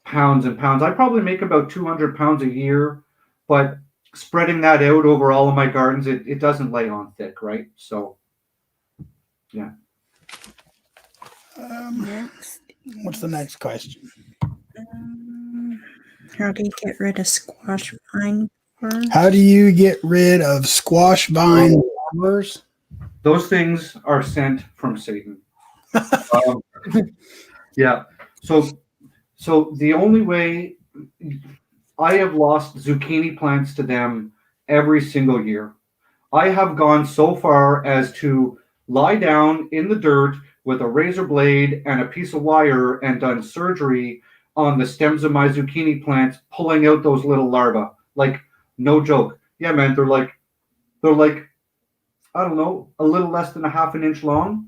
pounds and pounds. I probably make about 200 pounds a year, but spreading that out over all of my gardens, it doesn't lay on thick, right? So, yeah. What's the next question? How do you get rid of squash vine borers? How do you get rid of squash vine borers? Those things are sent from Satan. Yeah. So the only way I have lost zucchini plants to them every single year. I have gone so far as to lie down in the dirt with a razor blade and a piece of wire and done surgery on the stems of my zucchini plants, pulling out those little larvae. Like, no joke. Yeah, man, they're like, I don't know, a little less than a half an inch long.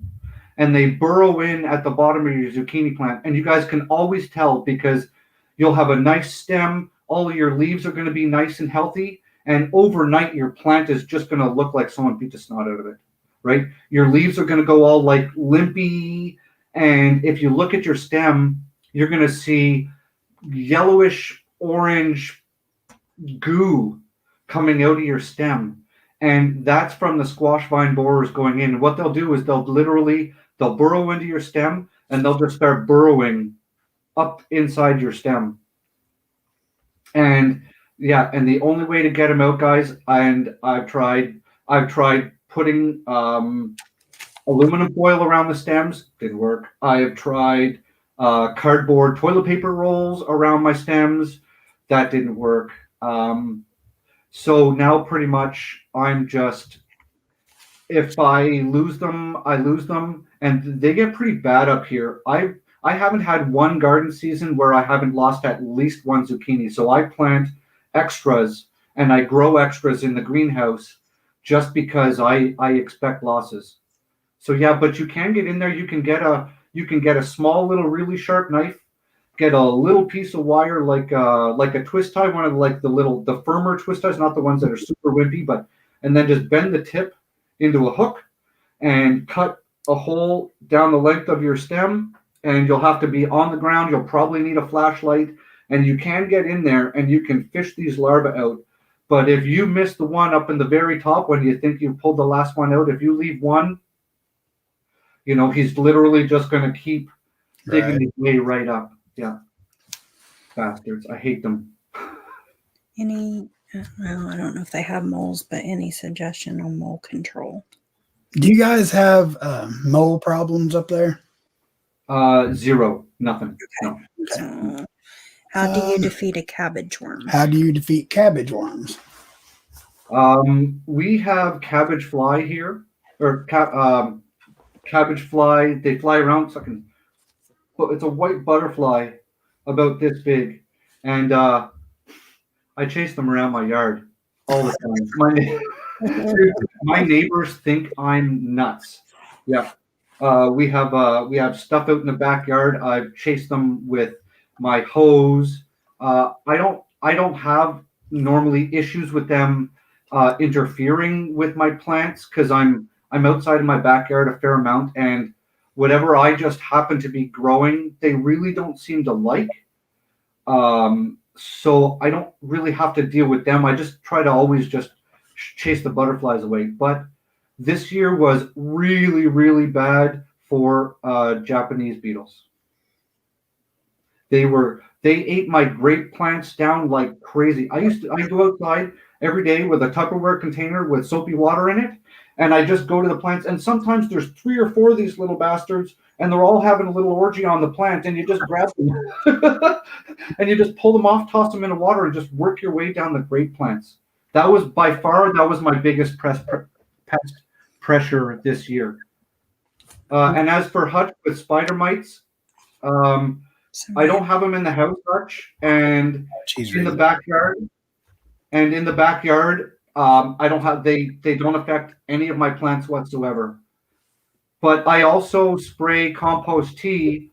And they burrow in at the bottom of your zucchini plant. And you guys can always tell because you'll have a nice stem. All of your leaves are going to be nice and healthy. And overnight, your plant is just going to look like someone beat the snot out of it, right? Your leaves are going to go all like limpy. And if you look at your stem, you're going to see yellowish orange goo coming out of your stem. And that's from the squash vine borers going in. What they'll do is they'll burrow into your stem and they'll just start burrowing up inside your stem. And yeah, and the only way to get them out, guys, and I've tried putting aluminum foil around the stems, didn't work. I have tried cardboard toilet paper rolls around my stems, that didn't work. So now pretty much I'm just, if I lose them, I lose them, and they get pretty bad up here. I haven't had one garden season where I haven't lost at least one zucchini. So I plant extras and I grow extras in the greenhouse just because I expect losses. So yeah, but you can get in there. You can get a small little really sharp knife get a little piece of wire like a twist tie, one of the firmer twist ties, not the ones that are super wimpy, and then just bend the tip into a hook and cut a hole down the length of your stem, and you'll have to be on the ground. You'll probably need a flashlight, and you can get in there and you can fish these larvae out. But if you miss the one up in the very top when you think you've pulled the last one out, if you leave one, he's literally just going to keep digging his way right up. Yeah. Bastards. I hate them. Any, well, I don't know if they have moles, but any suggestion on mole control? Do you guys have mole problems up there? Zero. Nothing. No. So, how do you defeat a cabbage worm? How do you defeat cabbage worms? We have cabbage fly here, or cabbage fly. They fly around. It's a white butterfly about this big, and I chase them around my yard all the time. My neighbors think I'm nuts. Yeah. We have stuff out in the backyard. I've chased them with my hose. I don't have normally issues with them interfering with my plants because I'm outside in my backyard a fair amount, and whatever I just happen to be growing, they really don't seem to like. So I don't really have to deal with them. I just try to always just chase the butterflies away. But this year was really, really bad for Japanese beetles. They ate my grape plants down like crazy. I go outside every day with a Tupperware container with soapy water in it, and I just go to the plants, and sometimes there's 3 or 4 of these little bastards, and they're all having a little orgy on the plant, and you just grab them and you just pull them off, toss them in the water, and just work your way down the grape plants. That was my biggest pest pressure this year. And as for hutch with spider mites, I don't have them in the house much, and in the backyard. And in the backyard, I don't have they don't affect any of my plants whatsoever. But I also spray compost tea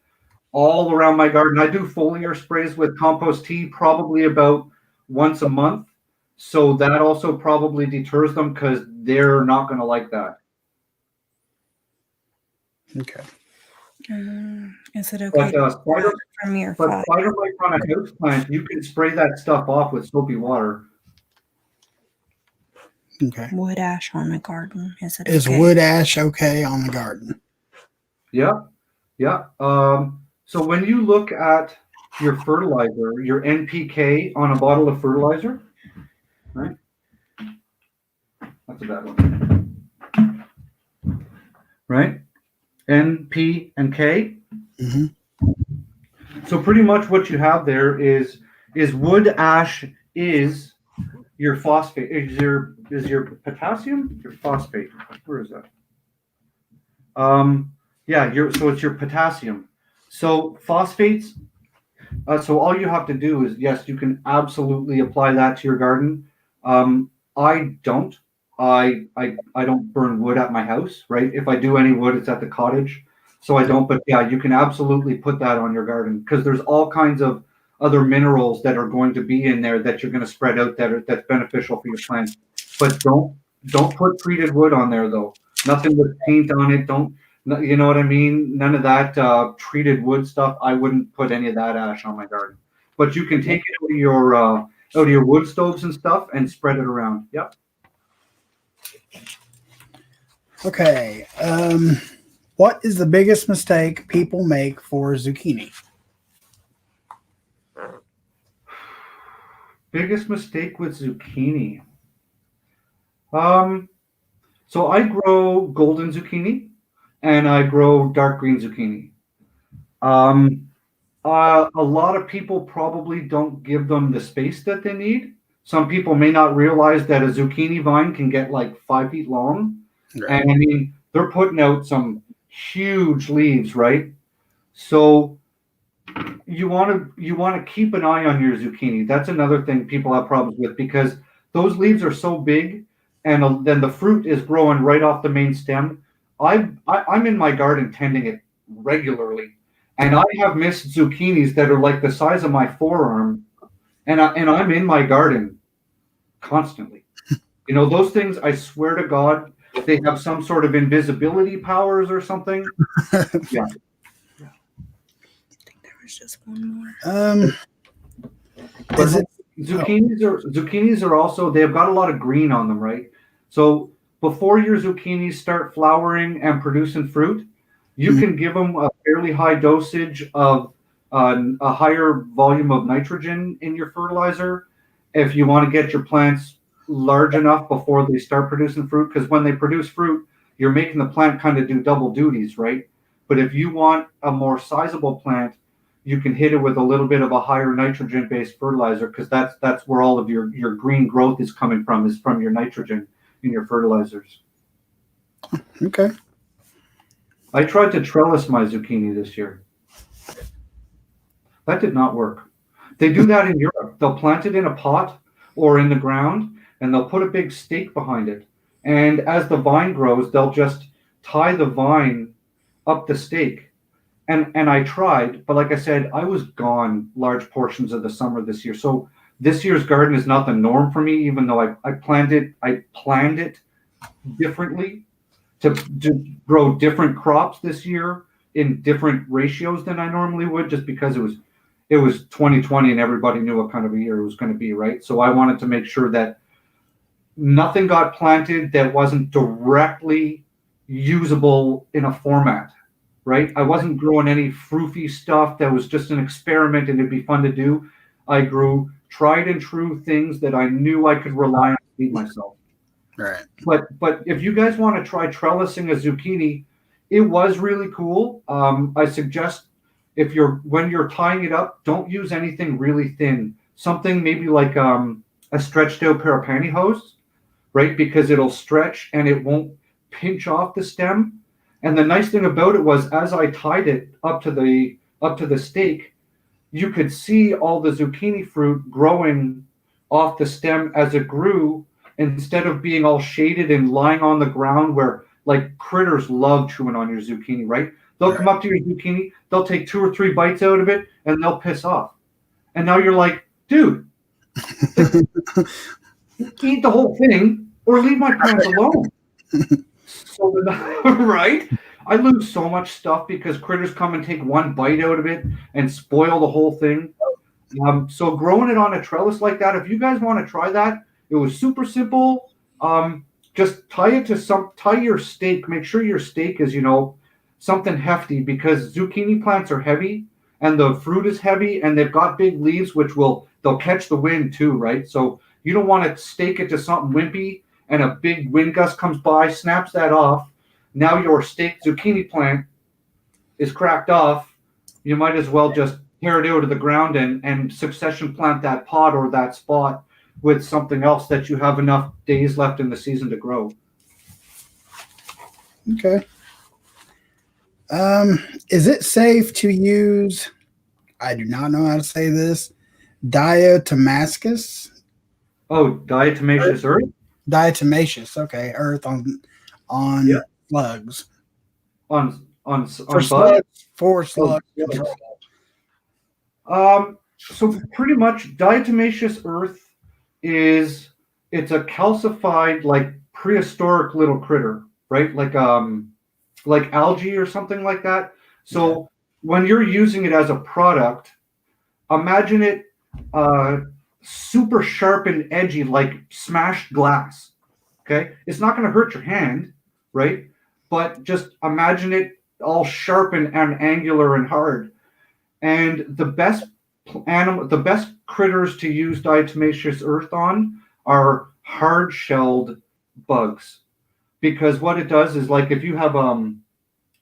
all around my garden. I do foliar sprays with compost tea probably about once a month. So that also probably deters them because they're not going to like that. Okay. Is it okay from your spider mite on a house plant, you can spray that stuff off with soapy water. Okay. Wood ash on the garden. Is wood ash okay on the garden? Yeah. Yeah. So when you look at your fertilizer, your NPK on a bottle of fertilizer, right? That's a bad one. Right? N, P, and K. Mm-hmm. So pretty much what you have there is wood ash is your phosphate. Is your potassium? Your phosphate. Where is that? So it's your potassium. So phosphates. So all you have to do is, yes, you can absolutely apply that to your garden. I don't. I don't burn wood at my house, right? If I do any wood, it's at the cottage. So I don't, but yeah, you can absolutely put that on your garden because there's all kinds of other minerals that are going to be in there that you're going to spread out that's beneficial for your plants. But don't put treated wood on there though. Nothing with paint on it. You know what I mean? None of that treated wood stuff. I wouldn't put any of that ash on my garden. But you can take it out of your wood stoves and stuff and spread it around. Yep. Okay. What is the biggest mistake people make for zucchini? Biggest mistake with zucchini. So I grow golden zucchini and I grow dark green zucchini. A lot of people probably don't give them the space that they need. Some people may not realize that a zucchini vine can get like 5 feet long. Right. And I mean, they're putting out some huge leaves, right? So you want to keep an eye on your zucchini. That's another thing people have problems with because those leaves are so big, and then the fruit is growing right off the main stem. I'm in my garden tending it regularly, And I have missed zucchinis that are like the size of my forearm, and I'm in my garden constantly. You know, those things, I swear to God, they have some sort of invisibility powers or something. Yeah. I think there was just one more. But Is it? zucchinis are also, they've got a lot of green on them, right? So before your zucchinis start flowering and producing fruit, you Mhm. can give them a fairly high dosage of a higher volume of nitrogen in your fertilizer if you want to get your plants large enough before they start producing fruit. Because when they produce fruit, you're making the plant kind of do double duties, right? But if you want a more sizable plant, you can hit it with a little bit of a higher nitrogen based fertilizer, because that's where all of your green growth is coming from, is from your nitrogen in your fertilizers. Okay. I tried to trellis my zucchini this year. That did not work. They do that in Europe. They'll plant it in a pot or in the ground, and they'll put a big stake behind it. And as the vine grows, they'll just tie the vine up the stake. And I tried, but like I said, I was gone large portions of the summer this year. So this year's garden is not the norm for me, even though I planned it differently to grow different crops this year in different ratios than I normally would, just because it was 2020 and everybody knew what kind of a year it was going to be, right? So I wanted to make sure that nothing got planted that wasn't directly usable in a format, right? I wasn't growing any froofy stuff that was just an experiment and it'd be fun to do. I grew tried and true things that I knew I could rely on to feed myself. Right. But if you guys want to try trellising a zucchini, it was really cool. I suggest, when you're tying it up, don't use anything really thin. Something maybe like a stretched out pair of pantyhose, right? Because it'll stretch and it won't pinch off the stem. And the nice thing about it was, as I tied it up to the stake, you could see all the zucchini fruit growing off the stem as it grew, instead of being all shaded and lying on the ground where, like, critters love chewing on your zucchini, right? They'll come up to your zucchini, they'll take 2 or 3 bites out of it, and they'll piss off. And now you're like, dude, eat the whole thing or leave my plants alone. So, right? I lose so much stuff because critters come and take 1 bite out of it and spoil the whole thing. So growing it on a trellis like that, if you guys want to try that, it was super simple. Just tie your stake. Make sure your stake is, something hefty, because zucchini plants are heavy and the fruit is heavy and they've got big leaves, they'll catch the wind too, right? So you don't want to stake it to something wimpy and a big wind gust comes by, snaps that off. Now your staked zucchini plant is cracked off. You might as well just tear it out of the ground and succession plant that pot or that spot with something else that you have enough days left in the season to grow. Okay. Is it safe to use, I do not know how to say this, diatomaceous? Oh, diatomaceous earth? Diatomaceous, okay, earth on Yeah. slugs. On For bugs? slug Yeah. control. So pretty much diatomaceous earth it's a calcified, like, prehistoric little critter, right? Like algae or something like that. So when you're using it as a product, imagine it super sharp and edgy, like smashed glass. Okay, it's not going to hurt your hand, right? But just imagine it all sharp and angular and hard. And the best critters to use diatomaceous earth on are hard-shelled bugs, because what it does is, like, if you have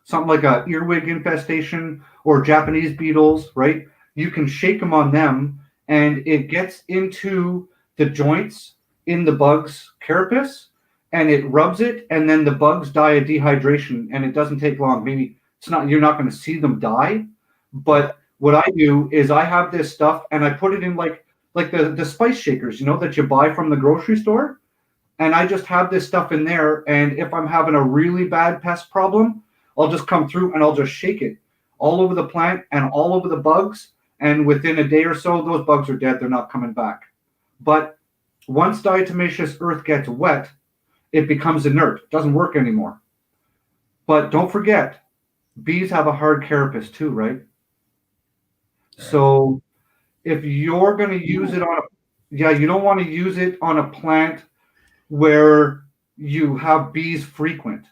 something like a earwig infestation or Japanese beetles, right? You can shake them on them, and it gets into the joints in the bug's carapace, and it rubs it, and then the bugs die of dehydration, and it doesn't take long. Maybe you're not going to see them die, but what I do is I have this stuff and I put it in like the spice shakers, that you buy from the grocery store. And I just have this stuff in there. And if I'm having a really bad pest problem, I'll just come through and I'll just shake it. all over the plant and all over the bugs. And within a day or so, those bugs are dead. They're not coming back. But once diatomaceous earth gets wet, it becomes inert. It doesn't work anymore. But don't forget, bees have a hard carapace too, right? So if you're going to use it on a, yeah, you don't want to use it on a plant where you have bees frequent.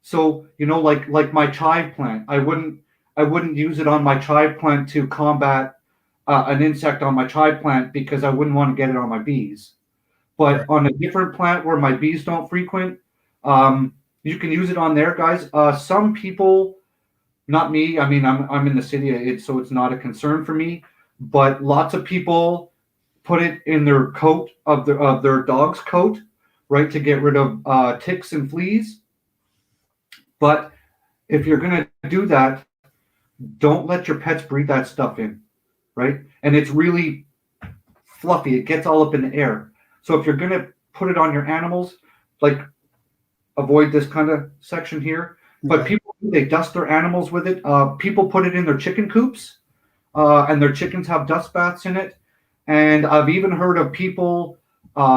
So, like my chive plant, I wouldn't use it on my chive plant to combat an insect on my chive plant because I wouldn't want to get it on my bees. But Right. on a different plant where my bees don't frequent, you can use it on there, guys. Some people, not me. I mean, I'm in the city, so it's not a concern for me. But lots of people put it in their coat of their dog's coat, right, to get rid of ticks and fleas. But if you're gonna do that, don't let your pets breathe that stuff in, right? And it's really fluffy. It gets all up in the air. So if you're gonna put it on your animals, like avoid this kind of section here. But Okay. people, they dust their animals with it. People put it in their chicken coops, and their chickens have dust baths in it. And I've even heard of people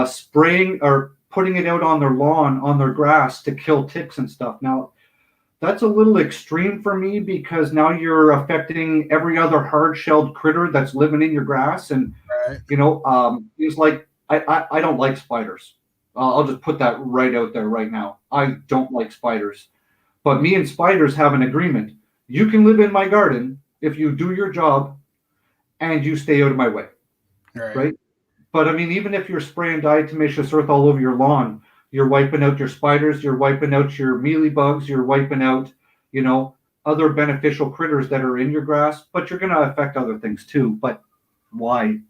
spraying or putting it out on their lawn, on their grass to kill ticks and stuff. Now, that's a little extreme for me because now you're affecting every other hard-shelled critter that's living in your grass. And, Right. it's like, I don't like spiders. I'll just put that right out there right now. I don't like spiders. But me and spiders have an agreement. You can live in my garden if you do your job and you stay out of my way, Right. right? But I mean, even if you're spraying diatomaceous earth all over your lawn, you're wiping out your spiders, you're wiping out your mealy bugs, you're wiping out, other beneficial critters that are in your grass, but you're going to affect other things too. But why,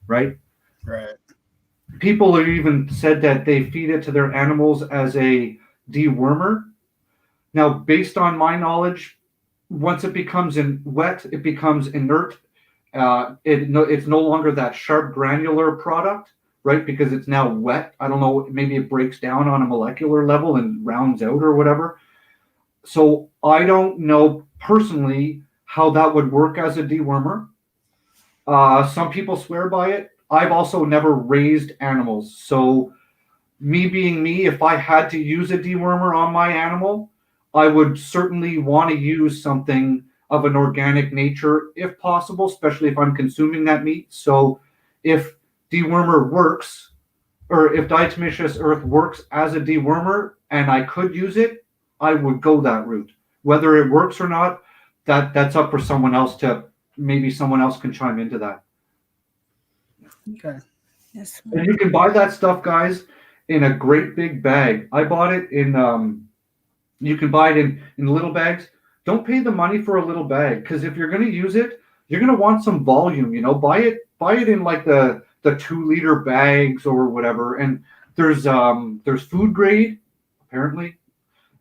right? Right. People have even said that they feed it to their animals as a dewormer. Now, based on my knowledge, once it becomes wet, it becomes inert. It's no longer that sharp granular product, right? Because it's now wet. I don't know, maybe it breaks down on a molecular level and rounds out or whatever. So I don't know personally how that would work as a dewormer. Some people swear by it. I've also never raised animals. So me being me, if I had to use a dewormer on my animal, I would certainly want to use something of an organic nature if possible, especially if I'm consuming that meat. So if dewormer works, or if diatomaceous earth works as a dewormer and I could use it, I would go that route. Whether it works or not, that's up for someone else to, maybe someone else can chime into that. Okay. Yes. And you can buy that stuff, guys, in a great big bag. I bought it in you can buy it in little bags. Don't pay the money for a little bag, because if you're going to use it, you're going to want some volume. Buy it in like the 2-liter bags or whatever. And there's food grade apparently,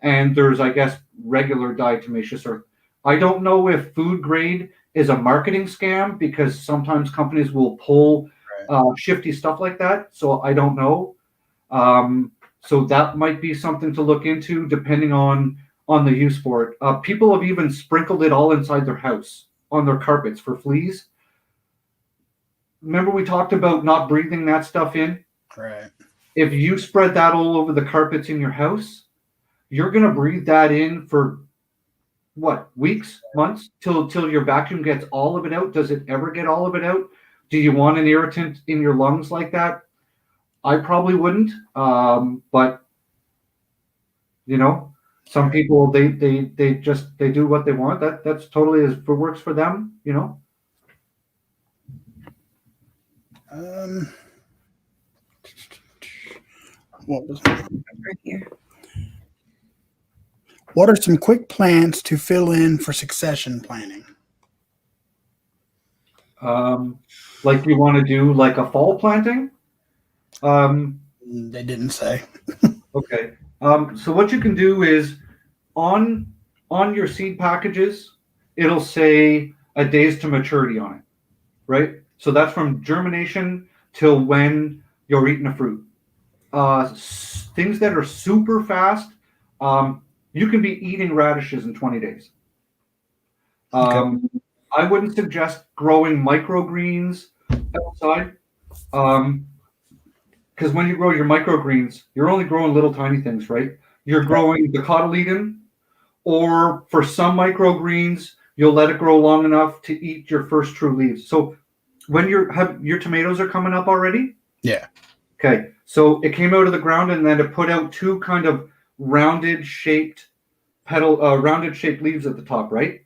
and there's, I guess, regular diatomaceous earth. I don't know if food grade is a marketing scam, because sometimes companies will pull shifty stuff like that. So I don't know. So that might be something to look into, depending on the use for it. People have even sprinkled it all inside their house on their carpets for fleas. Remember we talked about not breathing that stuff in? Right. If you spread that all over the carpets in your house, you're going to breathe that in for what, weeks, months, till your vacuum gets all of it out? Does it ever get all of it out? Do you want an irritant in your lungs like that? I probably wouldn't. But some people, they do what they want. That's totally, as it works for them. What was Right here. What are some quick plans to fill in for succession planning? Like you want to do like a fall planting. They didn't say. Okay. So what you can do is on your seed packages, it'll say a days to maturity on it, right? So that's from germination till when you're eating the fruit. Things that are super fast, you can be eating radishes in 20 days. I wouldn't suggest growing microgreens outside. Because when you grow your microgreens, you're only growing little tiny things, right? You're growing the cotyledon, or for some microgreens, you'll let it grow long enough to eat your first true leaves. So when your tomatoes are coming up already? Yeah. Okay. So it came out of the ground and then it put out two kind of rounded shaped leaves at the top, right?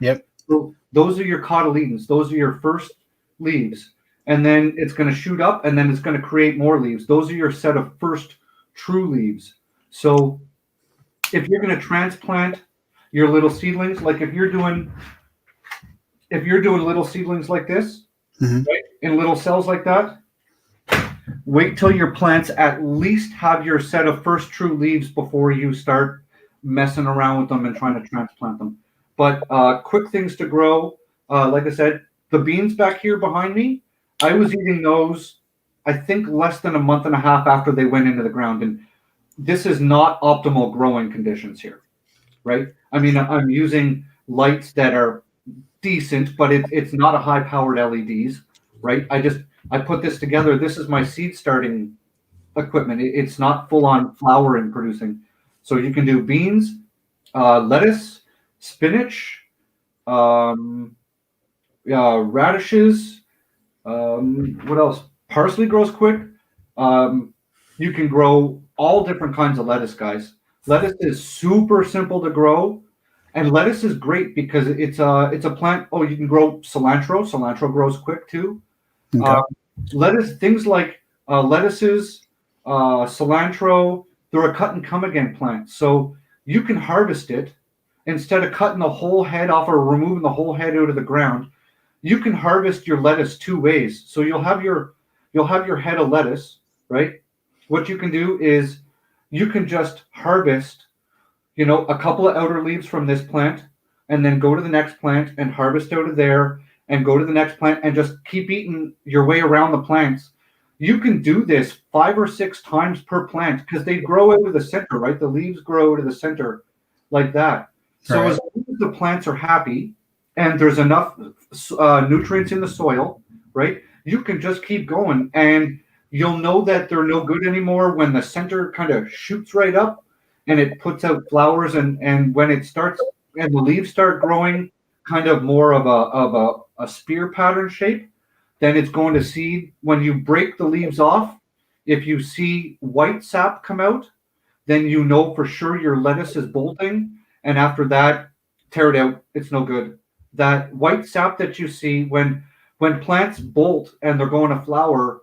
Yep. So those are your cotyledons. Those are your first leaves. And then it's going to shoot up and then it's going to create more leaves. Those are your set of first true leaves. So if you're going to transplant your little seedlings, like if you're doing little seedlings like this, right, in little cells like that, wait till your plants at least have your set of first true leaves before you start messing around with them and trying to transplant them. But quick things to grow. Like I said, the beans back here behind me, I was eating those, I think, less than a month and a half after they went into the ground. And this is not optimal growing conditions here, right? I mean, I'm using lights that are decent, but it's not a high-powered LEDs, right? I put this together. This is my seed starting equipment. It's not full-on flowering producing. So you can do beans, lettuce, spinach, radishes. What else? Parsley grows quick. You can grow all different kinds of lettuce, guys. Lettuce is super simple to grow, and lettuce is great because it's a plant. Oh, you can grow cilantro. Cilantro grows quick too. Okay. Lettuce, things like lettuces, cilantro, they're a cut and come again plant. So you can harvest it instead of cutting the whole head off or removing the whole head out of the ground. You can harvest your lettuce two ways. So you'll have your head of lettuce, right? What you can do is you can just harvest, a couple of outer leaves from this plant and then go to the next plant and harvest out of there and go to the next plant and just keep eating your way around the plants. You can do this 5 or 6 times per plant because they grow out of the center, right? The leaves grow to the center like that. So Right. as long as the plants are happy and there's enough nutrients in the soil, right? You can just keep going and you'll know that they're no good anymore when the center kind of shoots right up and it puts out flowers and when it starts and the leaves start growing kind of more of a spear pattern shape, then it's going to seed. When you break the leaves off, if you see white sap come out, then you know for sure your lettuce is bolting. And after that, tear it out. It's no good. That white sap that you see when plants bolt and they're going to flower,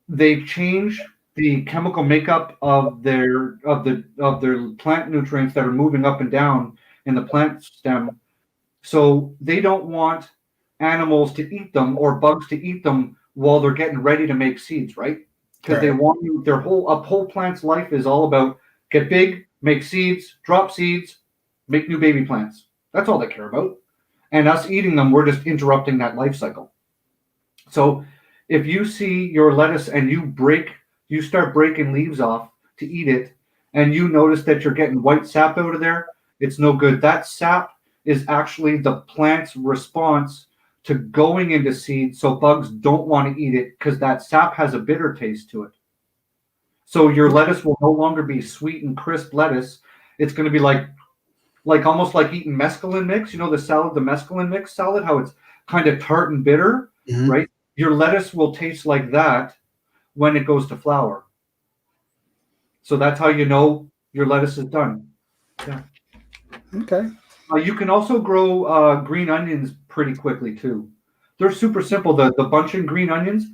they change the chemical makeup of their plant nutrients that are moving up and down in the plant stem. So they don't want animals to eat them or bugs to eat them while they're getting ready to make seeds, right? Because they want you, a whole plant's life is all about get big, make seeds, drop seeds, make new baby plants. That's all they care about. And us eating them, we're just interrupting that life cycle. So if you see your lettuce and you start breaking leaves off to eat it, and you notice that you're getting white sap out of there, it's no good. That sap is actually the plant's response to going into seed so bugs don't want to eat it because that sap has a bitter taste to it. So your lettuce will no longer be sweet and crisp lettuce. It's going to be like almost like eating mescaline mix. You know the salad, the mescaline mix salad, how it's kind of tart and bitter, right? Your lettuce will taste like that when it goes to flower. So that's how you know your lettuce is done. Yeah. Okay. You can also grow green onions pretty quickly too. They're super simple. The bunching green onions.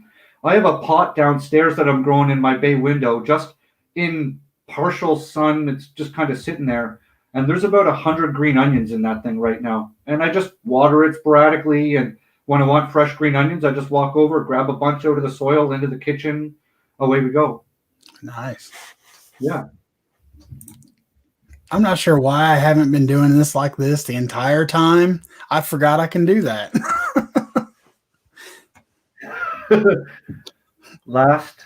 I have a pot downstairs that I'm growing in my bay window, just in partial sun. It's just kind of sitting there, and there's about 100 green onions in that thing right now. And I just water it sporadically. And when I want fresh green onions, I just walk over, grab a bunch out of the soil into the kitchen. Away we go. Nice. Yeah. I'm not sure why I haven't been doing this like this the entire time. I forgot I can do that. Last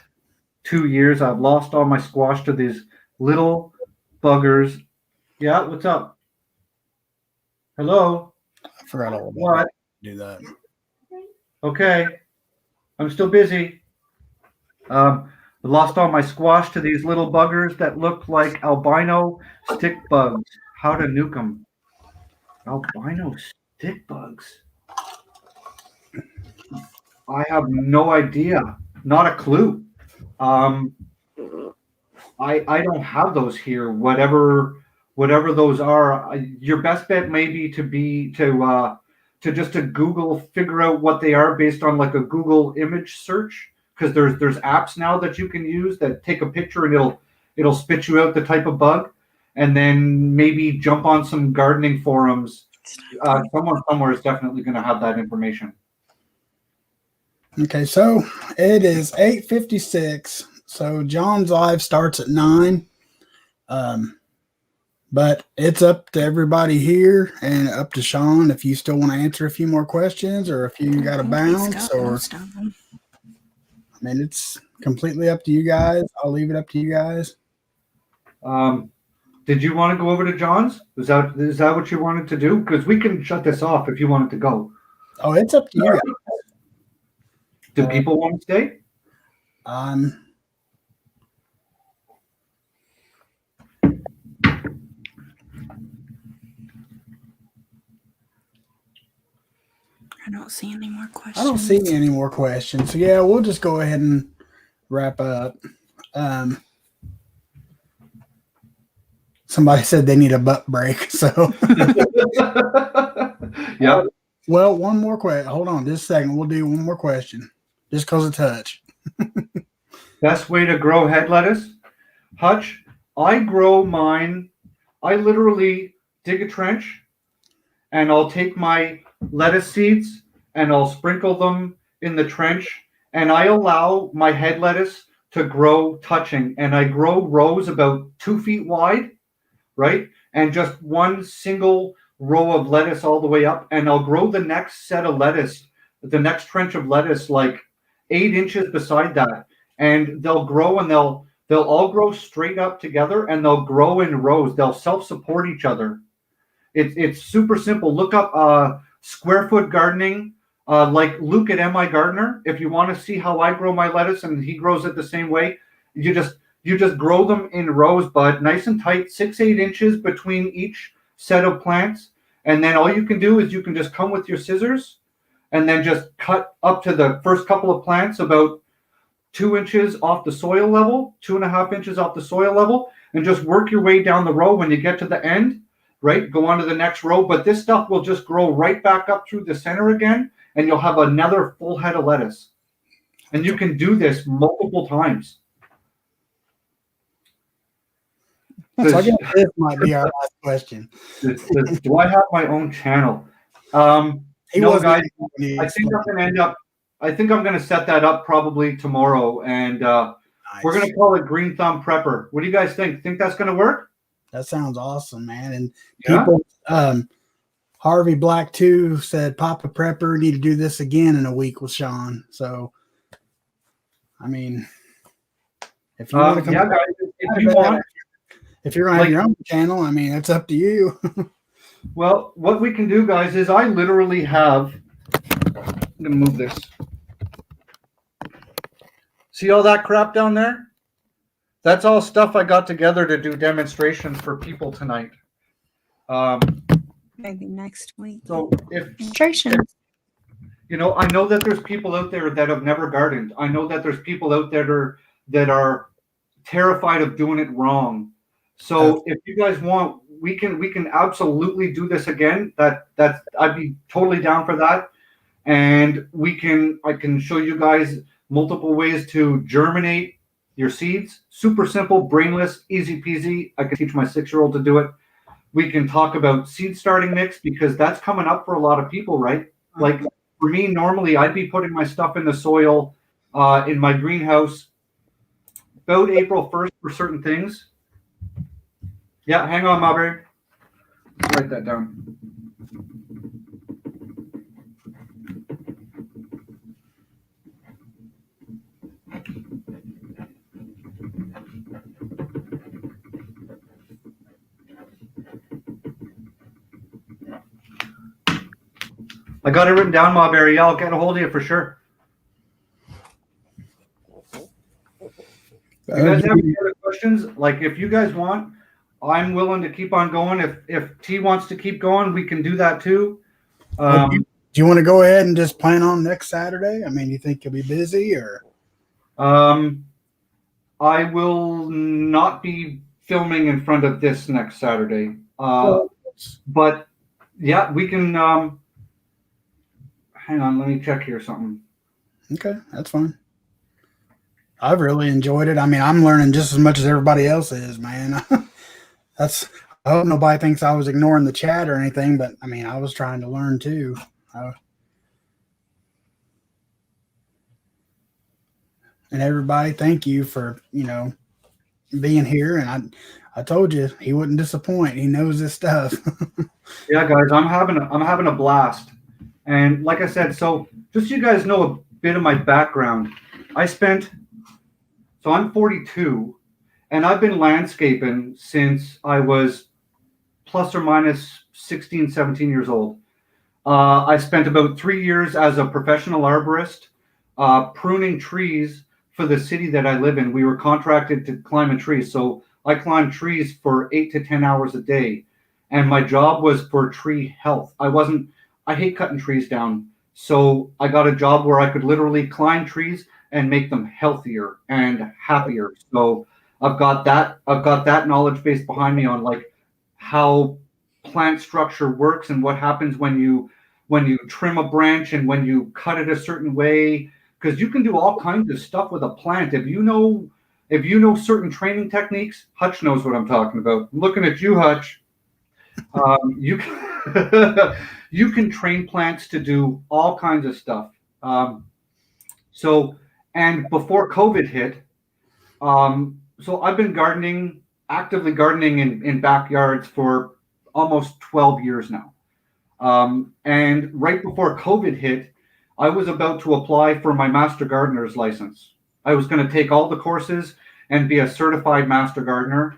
2 years, I've lost all my squash to these little buggers. Yeah, what's up? Hello? Forgot all about What? do that. Okay. I'm still busy. I lost all my squash to these little buggers that look like albino stick bugs. How to nuke them. Albino stick bugs. I have no idea. Not a clue. Um, I don't have those here. Whatever those are, your best bet may be to just to Google figure out what they are based on like a Google image search, because there's apps now that you can use that take a picture and it'll spit you out the type of bug, and then maybe jump on some gardening forums. Someone somewhere is definitely going to have that information. Okay, so it is 8:56. So John's live starts at 9. But it's up to everybody here and up to Sean if you still want to answer a few more questions or if you got to bounce or most of them. I mean it's completely up to you guys. I'll leave it up to you guys. Did you want to go over to John's? Is that what you wanted to do? Because we can shut this off if you wanted to go. Oh, it's up to you guys. Do people want to stay? I don't see any more questions. I don't see any more questions. So yeah, we'll just go ahead and wrap up. Somebody said they need a butt break. So Yeah. Well, one more question. Hold on just a second. We'll do one more question. Just because of touch. Best way to grow head lettuce? Hutch, I grow mine. I literally dig a trench and I'll take my lettuce seeds and I'll sprinkle them in the trench, and I allow my head lettuce to grow touching, and I grow rows about 2 feet wide, right? And just one single row of lettuce all the way up, and I'll grow the next set of lettuce, the next trench of lettuce, like 8 inches beside that, and they'll grow and they'll all grow straight up together, and they'll grow in rows. They'll self-support each other. It's super simple. Look up square foot gardening, like Luke at MI Gardener. If you want to see how I grow my lettuce and he grows it the same way, you just grow them in rows, but nice and tight, 6-8 inches between each set of plants. And then all you can do is you can just come with your scissors and then just cut up to the first couple of plants about 2 inches off the soil level, 2.5 inches off the soil level, and just work your way down the row. When you get to the end, right, go on to the next row. But this stuff will just grow right back up through the center again, and you'll have another full head of lettuce. And you can do this multiple times. So I guess this might be our last question. Do I have my own channel? No, guys. I think I'm going to set that up probably tomorrow, and we're going to call it Green Thumb Prepper. What do you guys think? Think that's going to work? That sounds awesome, man. And people, Harvey Black 2 said, Papa Prepper, need to do this again in a week with Sean. So, I mean, if you want to come, guys, if you're going to have your own channel, I mean, it's up to you. Well, what we can do, guys, is I literally have, I'm going to move this. See all that crap down there? That's all stuff I got together to do demonstrations for people tonight. Maybe next week. So Demonstrations. I know that there's people out there that have never gardened. I know that there's people out there that are terrified of doing it wrong. So if you guys want, we can absolutely do this again. That's I'd be totally down for that. And I can show you guys multiple ways to germinate your seeds. Super simple, brainless, easy peasy. I can teach my 6-year-old to do it. We can talk about seed starting mix, because that's coming up for a lot of people, right? Like for me, normally I'd be putting my stuff in the soil in my greenhouse about April 1st for certain things. Yeah, hang on, Marbury. Let's write that down. I got it written down, Mawberry. Yeah, I'll get a hold of you for sure. You guys have any other questions? Like, if you guys want, I'm willing to keep on going. If T wants to keep going, we can do that too. Do you want to go ahead and just plan on next Saturday? I mean, you think you'll be busy or? I will not be filming in front of this next Saturday. But yeah, we can. Hang on, let me check here something. Okay, that's fine. I've really enjoyed it. I mean, I'm learning just as much as everybody else is, man. I hope nobody thinks I was ignoring the chat or anything, but I mean, I was trying to learn too. And everybody, thank you for, being here. And I told you he wouldn't disappoint. He knows this stuff. Yeah, guys, I'm having a blast. And like I said, so just so you guys know a bit of my background, so I'm 42, and I've been landscaping since I was plus or minus 16, 17 years old. I spent about 3 years as a professional arborist, pruning trees for the city that I live in. We were contracted to climb a tree. So I climbed trees for 8 to 10 hours a day. And my job was for tree health. I hate cutting trees down. So I got a job where I could literally climb trees and make them healthier and happier. So I've got that knowledge base behind me on like how plant structure works and what happens when you trim a branch and when you cut it a certain way, because you can do all kinds of stuff with a plant. If you know certain training techniques, Hutch knows what I'm talking about. I'm looking at you, Hutch. You can train plants to do all kinds of stuff. And before COVID hit, so I've been actively gardening in backyards for almost 12 years now. And right before COVID hit, I was about to apply for my Master Gardener's license. I was going to take all the courses and be a certified Master Gardener.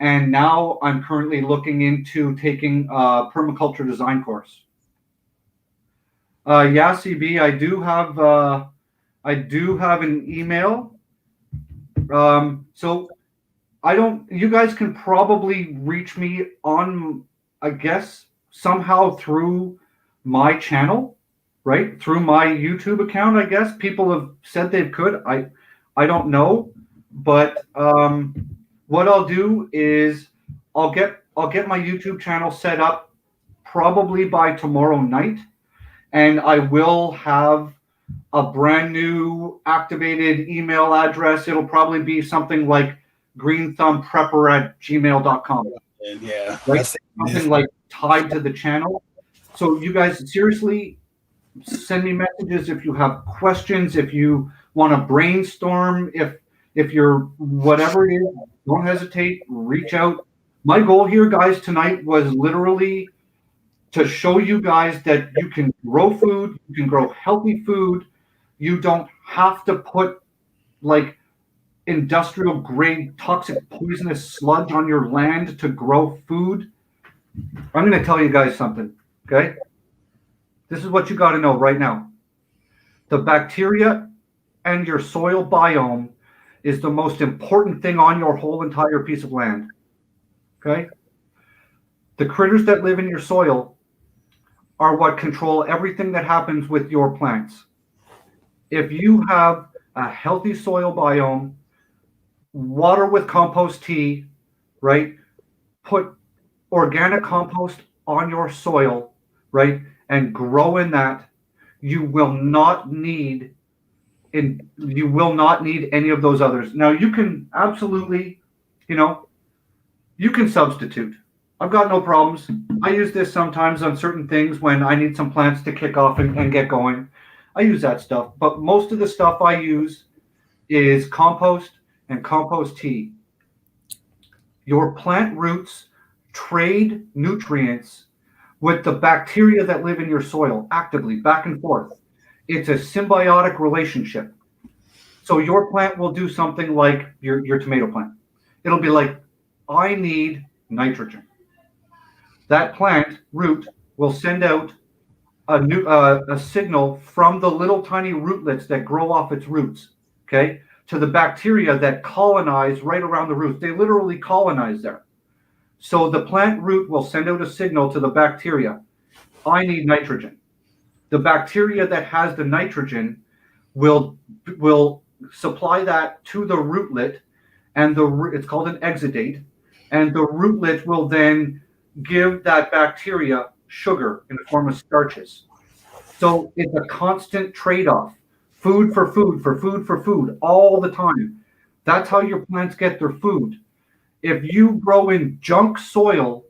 And now I'm currently looking into taking a permaculture design course. Yeah, CB, I do have an email. So you guys can probably reach me on, I guess, somehow through my channel, right? Through my YouTube account, I guess. People have said they could. I don't know. But what I'll do is I'll get my YouTube channel set up probably by tomorrow night. And I will have a brand new activated email address. It'll probably be something like greenthumbprepper@gmail.com. Yeah. Right? Something like tied to the channel. So you guys seriously send me messages if you have questions, if you want to brainstorm, if you're whatever it is, don't hesitate, reach out. My goal here, guys, tonight was literally to show you guys that you can grow food, you can grow healthy food. You don't have to put like industrial grade toxic poisonous sludge on your land to grow food. I'm going to tell you guys something, okay? This is what you got to know right now. The bacteria and your soil biome is the most important thing on your whole entire piece of land, okay? The critters that live in your soil are what control everything that happens with your plants. If you have a healthy soil biome, water with compost tea, right? Put organic compost on your soil, right? And grow in that. You will not need any of those others. Now you can absolutely, you can substitute. I've got no problems. I use this sometimes on certain things when I need some plants to kick off and get going. I use that stuff, but most of the stuff I use is compost and compost tea. Your plant roots trade nutrients with the bacteria that live in your soil actively, back and forth. It's a symbiotic relationship. So your plant will do something like your tomato plant. It'll be like, I need nitrogen. That plant root will send out a signal from the little tiny rootlets that grow off its roots, okay, to the bacteria that colonize right around the roots. They literally colonize there. So the plant root will send out a signal to the bacteria. I need nitrogen. The bacteria that has the nitrogen will supply that to the rootlet, and it's called an exudate, and the rootlet will then give that bacteria sugar in the form of starches. So it's a constant trade-off. Food for food for food for food all the time. That's how your plants get their food. If you grow in junk soil,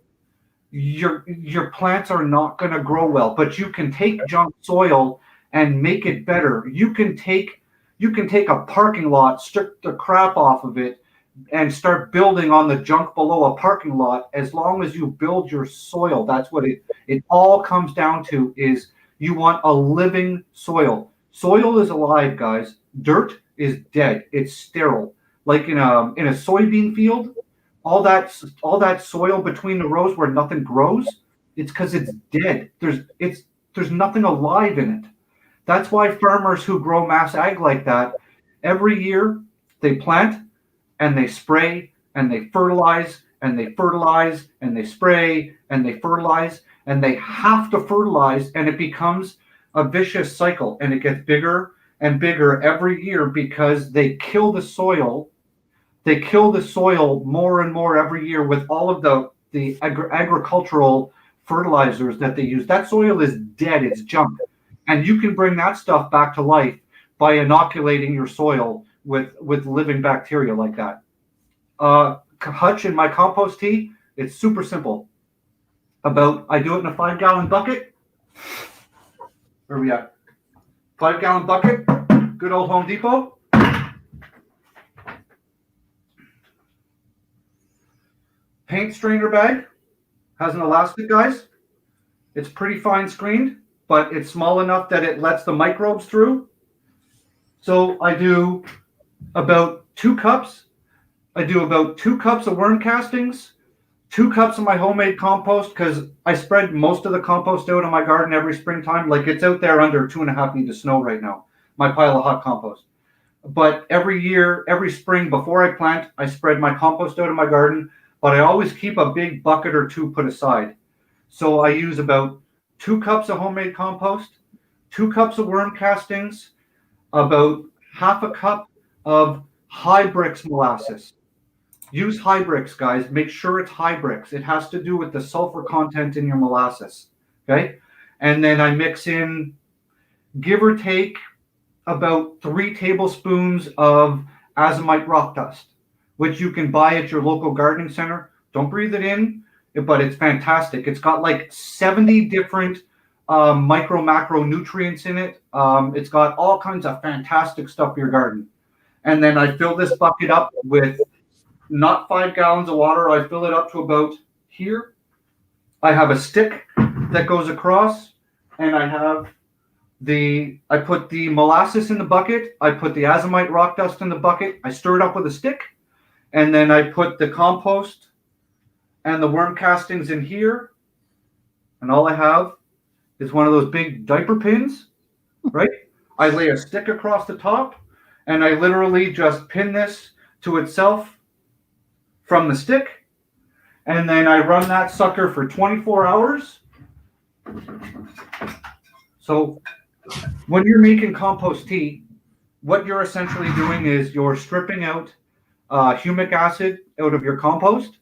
your plants are not going to grow well. But you can take junk soil and make it better. You can take a parking lot, strip the crap off of it, and start building on the junk below a parking lot. As long as you build your soil, that's what it all comes down to. Is you want a living soil. Soil is alive, guys. Dirt is dead. It's sterile. Like in a soybean field, all that soil between the rows where nothing grows, it's because it's dead. There's nothing alive in it. That's why farmers who grow mass ag like that, every year they plant and they spray and they fertilize and they fertilize and they spray and they fertilize, and they have to fertilize, and it becomes a vicious cycle, and it gets bigger and bigger every year because they kill the soil. They kill the soil more and more every year with all of the agricultural fertilizers that they use. That soil is dead. It's junk. And you can bring that stuff back to life by inoculating your soil with living bacteria like that. Hutch, in my compost tea, it's super simple. I do it in a 5-gallon bucket. Where are we at? 5-gallon bucket. Good old Home Depot. Paint strainer bag. Has an elastic, guys. It's pretty fine screened, but it's small enough that it lets the microbes through. So I do about 2 cups. I do about 2 cups of worm castings, 2 cups of my homemade compost, because I spread most of the compost out in my garden every springtime. Like, it's out there under 2.5 feet of snow right now, my pile of hot compost. But every year, every spring before I plant, I spread my compost out in my garden, but I always keep a big bucket or 2 put aside. So I use about 2 cups of homemade compost, 2 cups of worm castings, about half a cup of Hybrix molasses. Use Hybrix, guys. Make sure it's Hybrix. It has to do with the sulfur content in your molasses. Okay? And then I mix in, give or take, about 3 tablespoons of azomite rock dust, which you can buy at your local gardening center. Don't breathe it in, but it's fantastic. It's got like 70 different micro macro nutrients in it. It's got all kinds of fantastic stuff for your garden. And then I fill this bucket up with not 5 gallons of water. I fill it up to about here. I have a stick that goes across, and I put the molasses in the bucket. I put the azomite rock dust in the bucket. I stir it up with a stick, and then I put the compost and the worm castings in here. And all I have is one of those big diaper pins, right? I lay a stick across the top, and I literally just pin this to itself from the stick, and then I run that sucker for 24 hours. So when you're making compost tea, what you're essentially doing is you're stripping out humic acid out of your compost,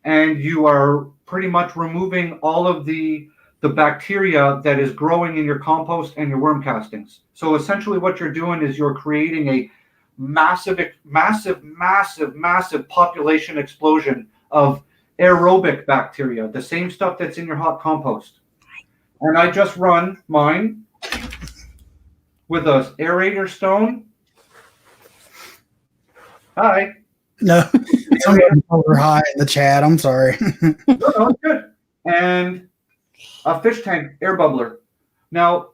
and you are pretty much removing all of the bacteria that is growing in your compost and your worm castings. So essentially what you're doing is you're creating a massive population explosion of aerobic bacteria, the same stuff that's in your hot compost. And I just run mine with a aerator stone. Hi. No, somebody over high in the chat. I'm sorry. No, it's good. And a fish tank air bubbler. Now,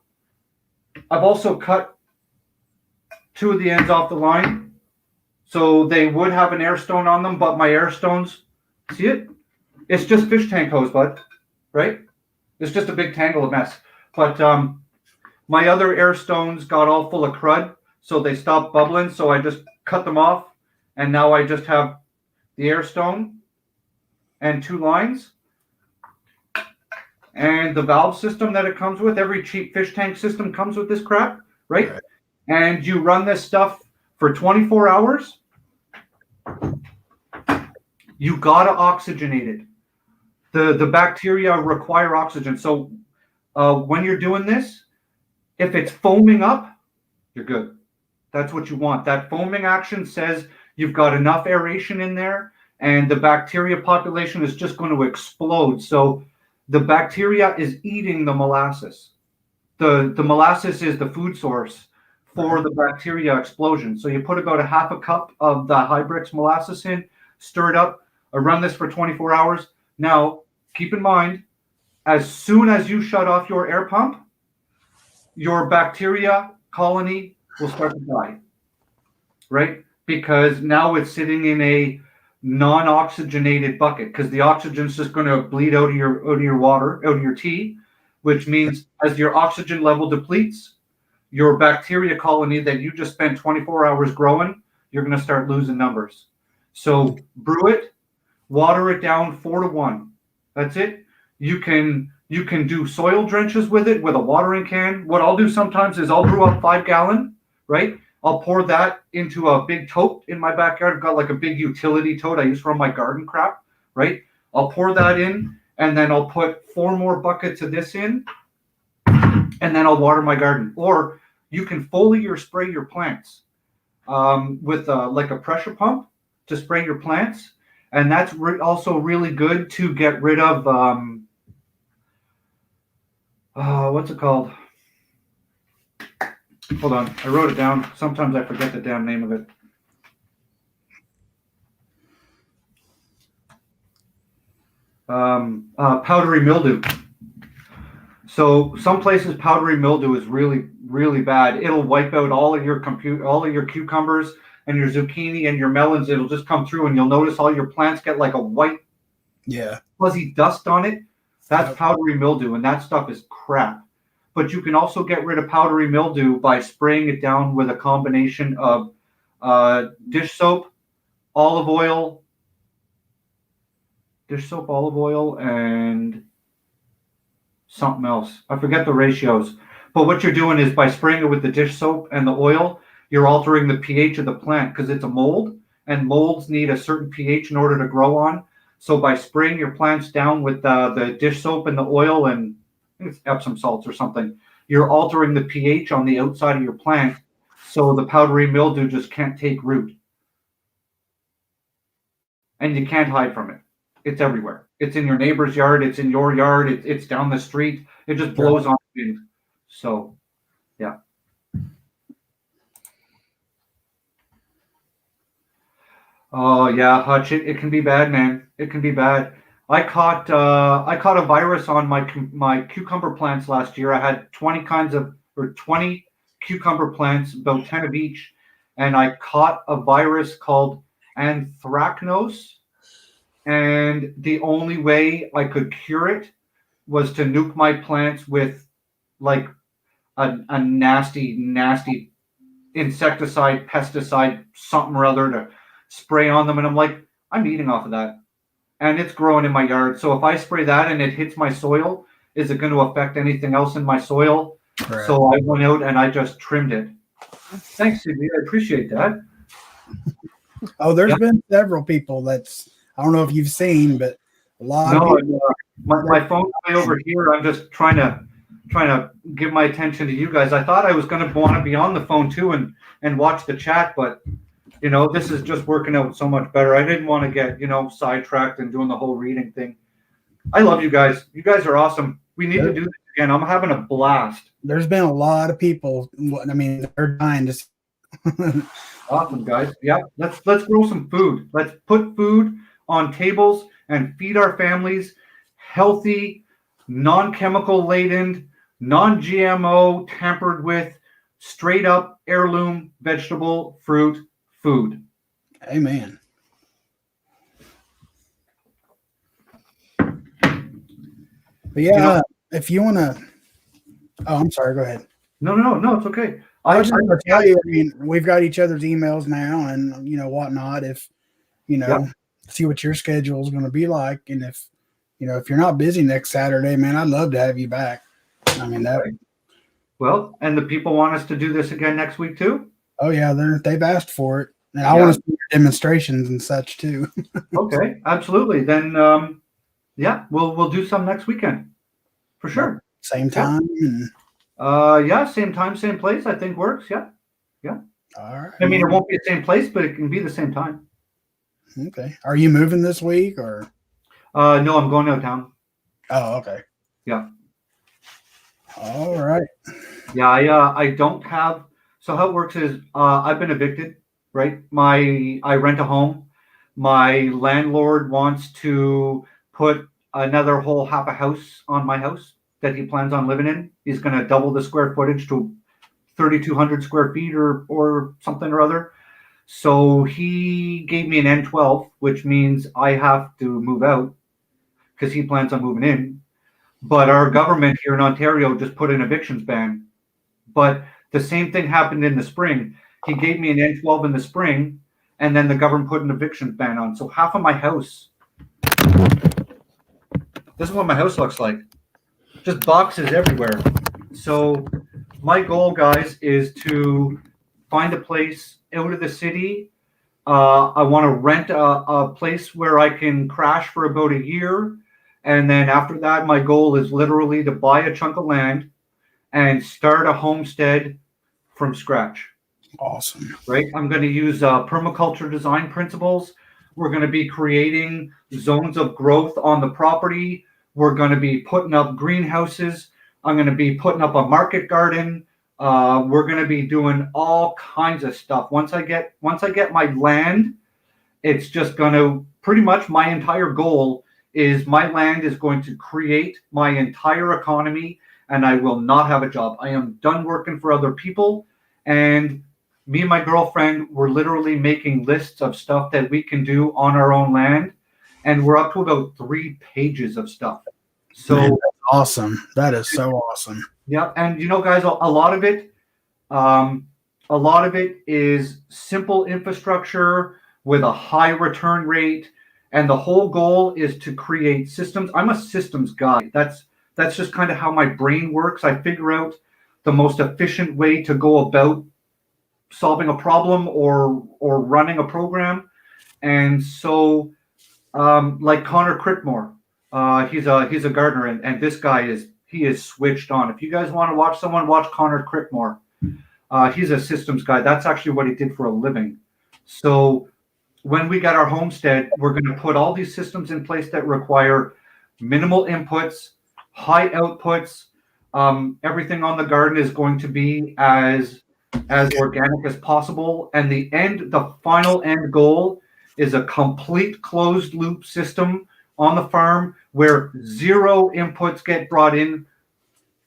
I've also cut 2 of the ends off the line, so they would have an air stone on them, but my air stones, see it? It's just fish tank hose, bud, right? It's just a big tangle of mess. But my other air stones got all full of crud, so they stopped bubbling. So I just cut them off, and now I just have the air stone and 2 lines. And the valve system that it comes with, every cheap fish tank system comes with this crap, right? And you run this stuff for 24 hours. You gotta oxygenate it. The bacteria require oxygen. So when you're doing this, if it's foaming up, you're good. That's what you want. That foaming action says you've got enough aeration in there, and the bacteria population is just going to explode. So the bacteria is eating the molasses. The molasses is the food source for the bacteria explosion. So you put about a half a cup of the Hybrix molasses in, stir it up, run this for 24 hours. Now, keep in mind, as soon as you shut off your air pump, your bacteria colony will start to die, right? Because now it's sitting in a non-oxygenated bucket, because the oxygen's just going to bleed out of your water, out of your tea, which means as your oxygen level depletes, your bacteria colony that you just spent 24 hours growing, you're going to start losing numbers. So brew it, water it down 4-to-1. That's it. You can do soil drenches with it with a watering can. What I'll do sometimes is I'll brew up 5 gallon, right? I'll pour that into a big tote in my backyard. I've got like a big utility tote I use for my garden crap, right? I'll pour that in, and then I'll put 4 more buckets of this in, and then I'll water my garden. Or you can foliar spray your plants with like a pressure pump to spray your plants. And that's also really good to get rid of, what's it called? Hold on, I wrote it down. Sometimes I forget the damn name of it. Powdery mildew. So some places powdery mildew is really, really bad. It'll wipe out all of your cucumbers and your zucchini and your melons. It'll just come through, and you'll notice all your plants get like a white, fuzzy dust on it. That's powdery mildew, and that stuff is crap. But you can also get rid of powdery mildew by spraying it down with a combination of dish soap, olive oil, and something else. I forget the ratios. But what you're doing is by spraying it with the dish soap and the oil, you're altering the pH of the plant, because it's a mold, and molds need a certain pH in order to grow on. So by spraying your plants down with the dish soap and the oil and it's Epsom salts or something, you're altering the pH on the outside of your plant, so the powdery mildew just can't take root. And you can't hide from it. It's everywhere. It's in your neighbor's yard. It's in your yard. It's down the street. It just blows on the wind. So, yeah. Oh yeah, Hutch. It can be bad, man. It can be bad. I caught a virus on my cucumber plants last year. I had 20 cucumber plants, about 10 of each, and I caught a virus called anthracnose. And the only way I could cure it was to nuke my plants with like a nasty, nasty insecticide, pesticide, something or other to spray on them. And I'm like, I'm eating off of that. And it's growing in my yard. So if I spray that and it hits my soil, is it going to affect anything else in my soil? Right. So I went out and I just trimmed it. Thanks, CB. I appreciate that. Oh, there's been several people I don't know if you've seen, but a lot of people. My phone's way over here. I'm just trying to give my attention to you guys. I thought I was going to want to be on the phone too and watch the chat, but this is just working out so much better. I didn't want to get sidetracked and doing the whole reading thing. I love you guys. You guys are awesome. We need to do this again. I'm having a blast. There's been a lot of people. I mean, they're dying to. Awesome, guys. Yeah, let's grow some food. Let's put food on tables and feed our families healthy, non-chemical laden, non-GMO, tampered with, straight up heirloom vegetable, fruit, food. Amen. But yeah, if you want to Oh, I'm sorry. Go ahead. No, it's okay. I was just going to tell you. I mean, we've got each other's emails now, and whatnot. If Yeah. see what your schedule is going to be like, and if you're not busy next Saturday, man, I'd love to have you back. I mean that. Okay. Well, and the people want us to do this again next week too? Oh yeah, they've asked for it, and I Yeah. want to see your demonstrations and such too. Okay, absolutely. Then yeah, we'll do some next weekend for sure. Same time. And, Yeah, same time, same place, I think works. Yeah. all right. I mean, it Man. won't be the same place, but it can be the same time. Okay. Are you moving this week or? No, I'm going out of town. Oh, okay. Yeah. All right. Yeah, I don't have. So how it works is I've been evicted, right? I rent a home. My landlord wants to put another whole half a house on my house that he plans on living in. He's going to double the square footage to 3,200 square feet or something or other. So he gave me an N12, which means I have to move out because he plans on moving in. But our government here in Ontario just put an evictions ban. But the same thing happened in the spring. He gave me an N12 in the spring, and then the government put an eviction ban on. So half of my house, this is what my house looks like. Just boxes everywhere. So my goal, guys, is to find a place out of the city. I want to rent a place where I can crash for about a year. And then after that, my goal is literally to buy a chunk of land and start a homestead from scratch. Awesome. Right? I'm going to use permaculture design principles. We're going to be creating zones of growth on the property. We're going to be putting up greenhouses. I'm going to be putting up a market garden. We're going to be doing all kinds of stuff. Once I get my land, it's just going to pretty much my entire goal is my land is going to create my entire economy, and I will not have a job. I am done working for other people, and me and my girlfriend were literally making lists of stuff that we can do on our own land, and we're up to about 3 pages of stuff. So Man, that's awesome. That is so awesome. yeah, and guys, a lot of it is simple infrastructure with a high return rate, and the whole goal is to create systems. I'm a systems guy. That's just kind of how my brain works. I figure out the most efficient way to go about solving a problem or running a program. And so like Connor Crickmore, he's a gardener, and this guy is switched on. If you guys want to watch someone, watch Connor Crickmore. He's a systems guy. That's actually what he did for a living. So when we get our homestead, we're going to put all these systems in place that require minimal inputs, high outputs. Everything on the garden is going to be as organic as possible. And the final end goal is a complete closed loop system on the farm where zero inputs get brought in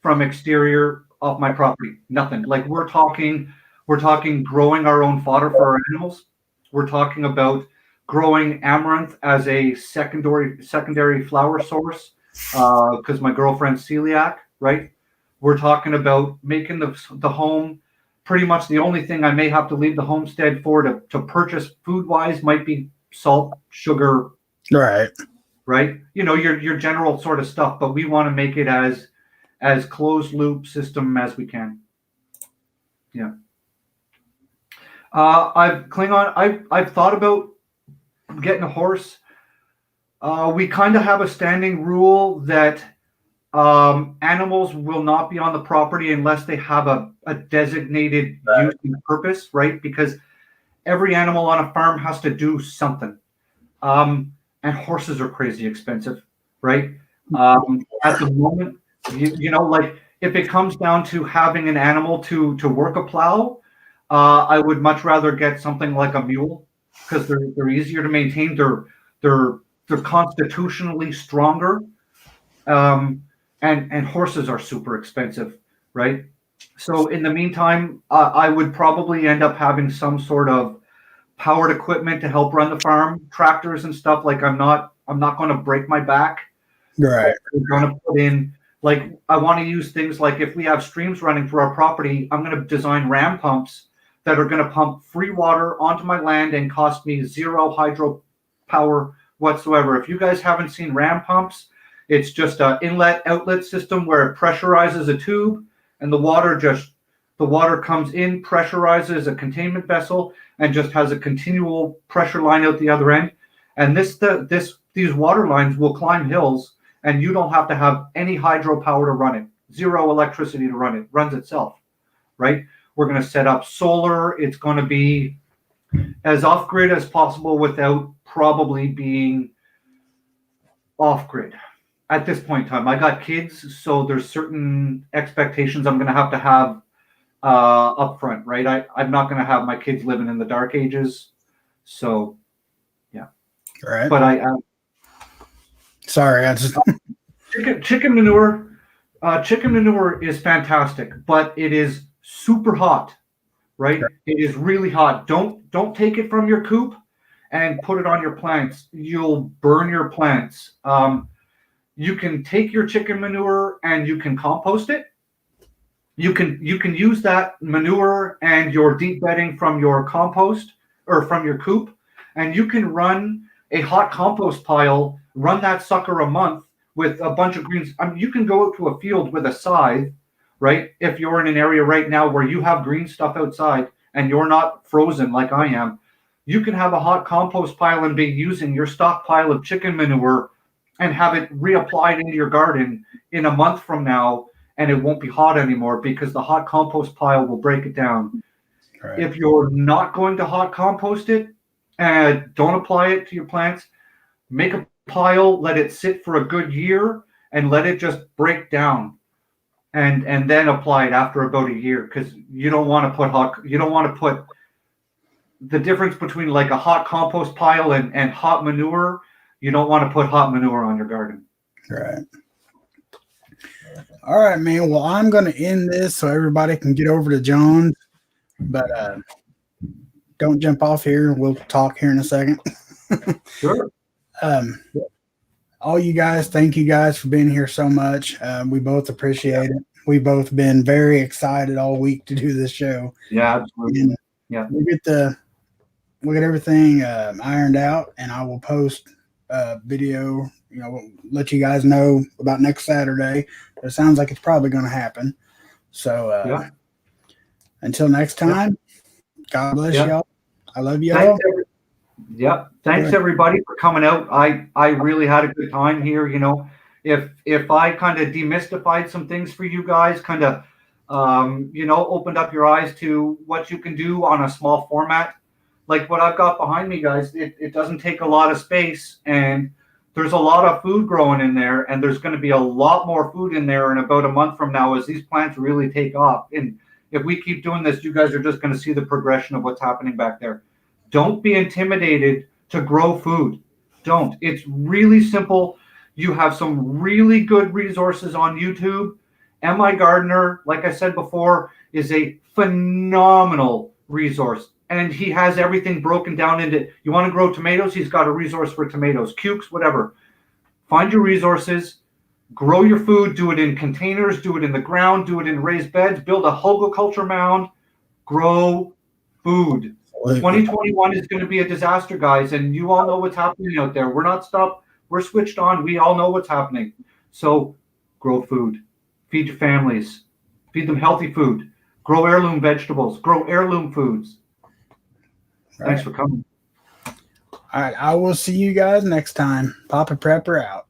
from exterior off my property. Nothing. Like we're talking growing our own fodder for our animals. We're talking about growing amaranth as a secondary flower source because my girlfriend's celiac, right? We're talking about making the home. Pretty much the only thing I may have to leave the homestead for to purchase food wise might be salt, sugar, right? Your general sort of stuff, but we want to make it as closed loop system as we can. Yeah. I've thought about getting a horse. We kind of have a standing rule that animals will not be on the property unless they have a designated use and purpose, right? Because every animal on a farm has to do something. And horses are crazy expensive, right? At the moment, like if it comes down to having an animal to work a plow, I would much rather get something like a mule because they're easier to maintain. They're constitutionally stronger. And horses are super expensive, right? So in the meantime, I would probably end up having some sort of powered equipment to help run the farm, tractors and stuff. Like I'm not going to break my back. Right. We're going to put in Like I want to use things like if we have streams running through our property, I'm going to design ram pumps that are going to pump free water onto my land and cost me zero hydro power whatsoever. If you guys haven't seen ram pumps, it's just an inlet outlet system where it pressurizes a tube and the water comes in, pressurizes a containment vessel, and just has a continual pressure line out the other end. And these water lines will climb hills, and you don't have to have any hydropower to run it. Zero electricity to run it. Runs itself, right? We're going to set up solar. It's going to be as off-grid as possible without probably being off-grid. At this point in time, I got kids, so there's certain expectations I'm going to have up front, right? I'm not going to have my kids living in the dark ages. So, yeah. Right. But sorry, I just chicken manure. Chicken manure is fantastic, but it is super hot, right? Sure. It is really hot. Don't take it from your coop and put it on your plants. You'll burn your plants. You can take your chicken manure and you can compost it. You can use that manure and your deep bedding from your compost or from your coop, and you can run a hot compost pile, run that sucker a month with a bunch of greens. I mean, you can go out to a field with a scythe, right? If you're in an area right now where you have green stuff outside and you're not frozen like I am, you can have a hot compost pile and be using your stockpile of chicken manure and have it reapplied into your garden in a month from now, and it won't be hot anymore because the hot compost pile will break it down. Right. If you're not going to hot compost it, and don't apply it to your plants, make a pile, let it sit for a good year, and let it just break down, and then apply it after about a year, because you don't want to put the difference between like a hot compost pile and hot manure. You don't want to put hot manure on your garden. Right. All right, man. Well, I'm going to end this so everybody can get over to John's, but don't jump off here. We'll talk here in a second. Sure. All you guys, thank you guys for being here so much. We both appreciate it. We've both been very excited all week to do this show. Yeah, absolutely. And yeah, we'll get everything ironed out, and I will post a video. We'll let you guys know about next Saturday. It sounds like it's probably going to happen. So until next time, God bless y'all. I love y'all. Thanks everybody for coming out. I really had a good time here. If I kind of demystified some things for you guys, kind of opened up your eyes to what you can do on a small format, like what I've got behind me, guys. It doesn't take a lot of space, and there's a lot of food growing in there, and there's going to be a lot more food in there in about a month from now as these plants really take off. And if we keep doing this, you guys are just going to see the progression of what's happening back there. Don't be intimidated to grow food. Don't. It's really simple. You have some really good resources on YouTube. M.I. Gardener, like I said before, is a phenomenal resource. And he has everything broken down into, you want to grow tomatoes? He's got a resource for tomatoes, cukes, whatever. Find your resources, grow your food, do it in containers, do it in the ground, do it in raised beds, build a hugelkultur mound, grow food. 2021 is going to be a disaster, guys, and you all know what's happening out there. We're not stopped. We're switched on. We all know what's happening. So grow food. Feed your families. Feed them healthy food. Grow heirloom vegetables. Grow heirloom foods. Thanks for coming. All right. I will see you guys next time. Papa Prepper out.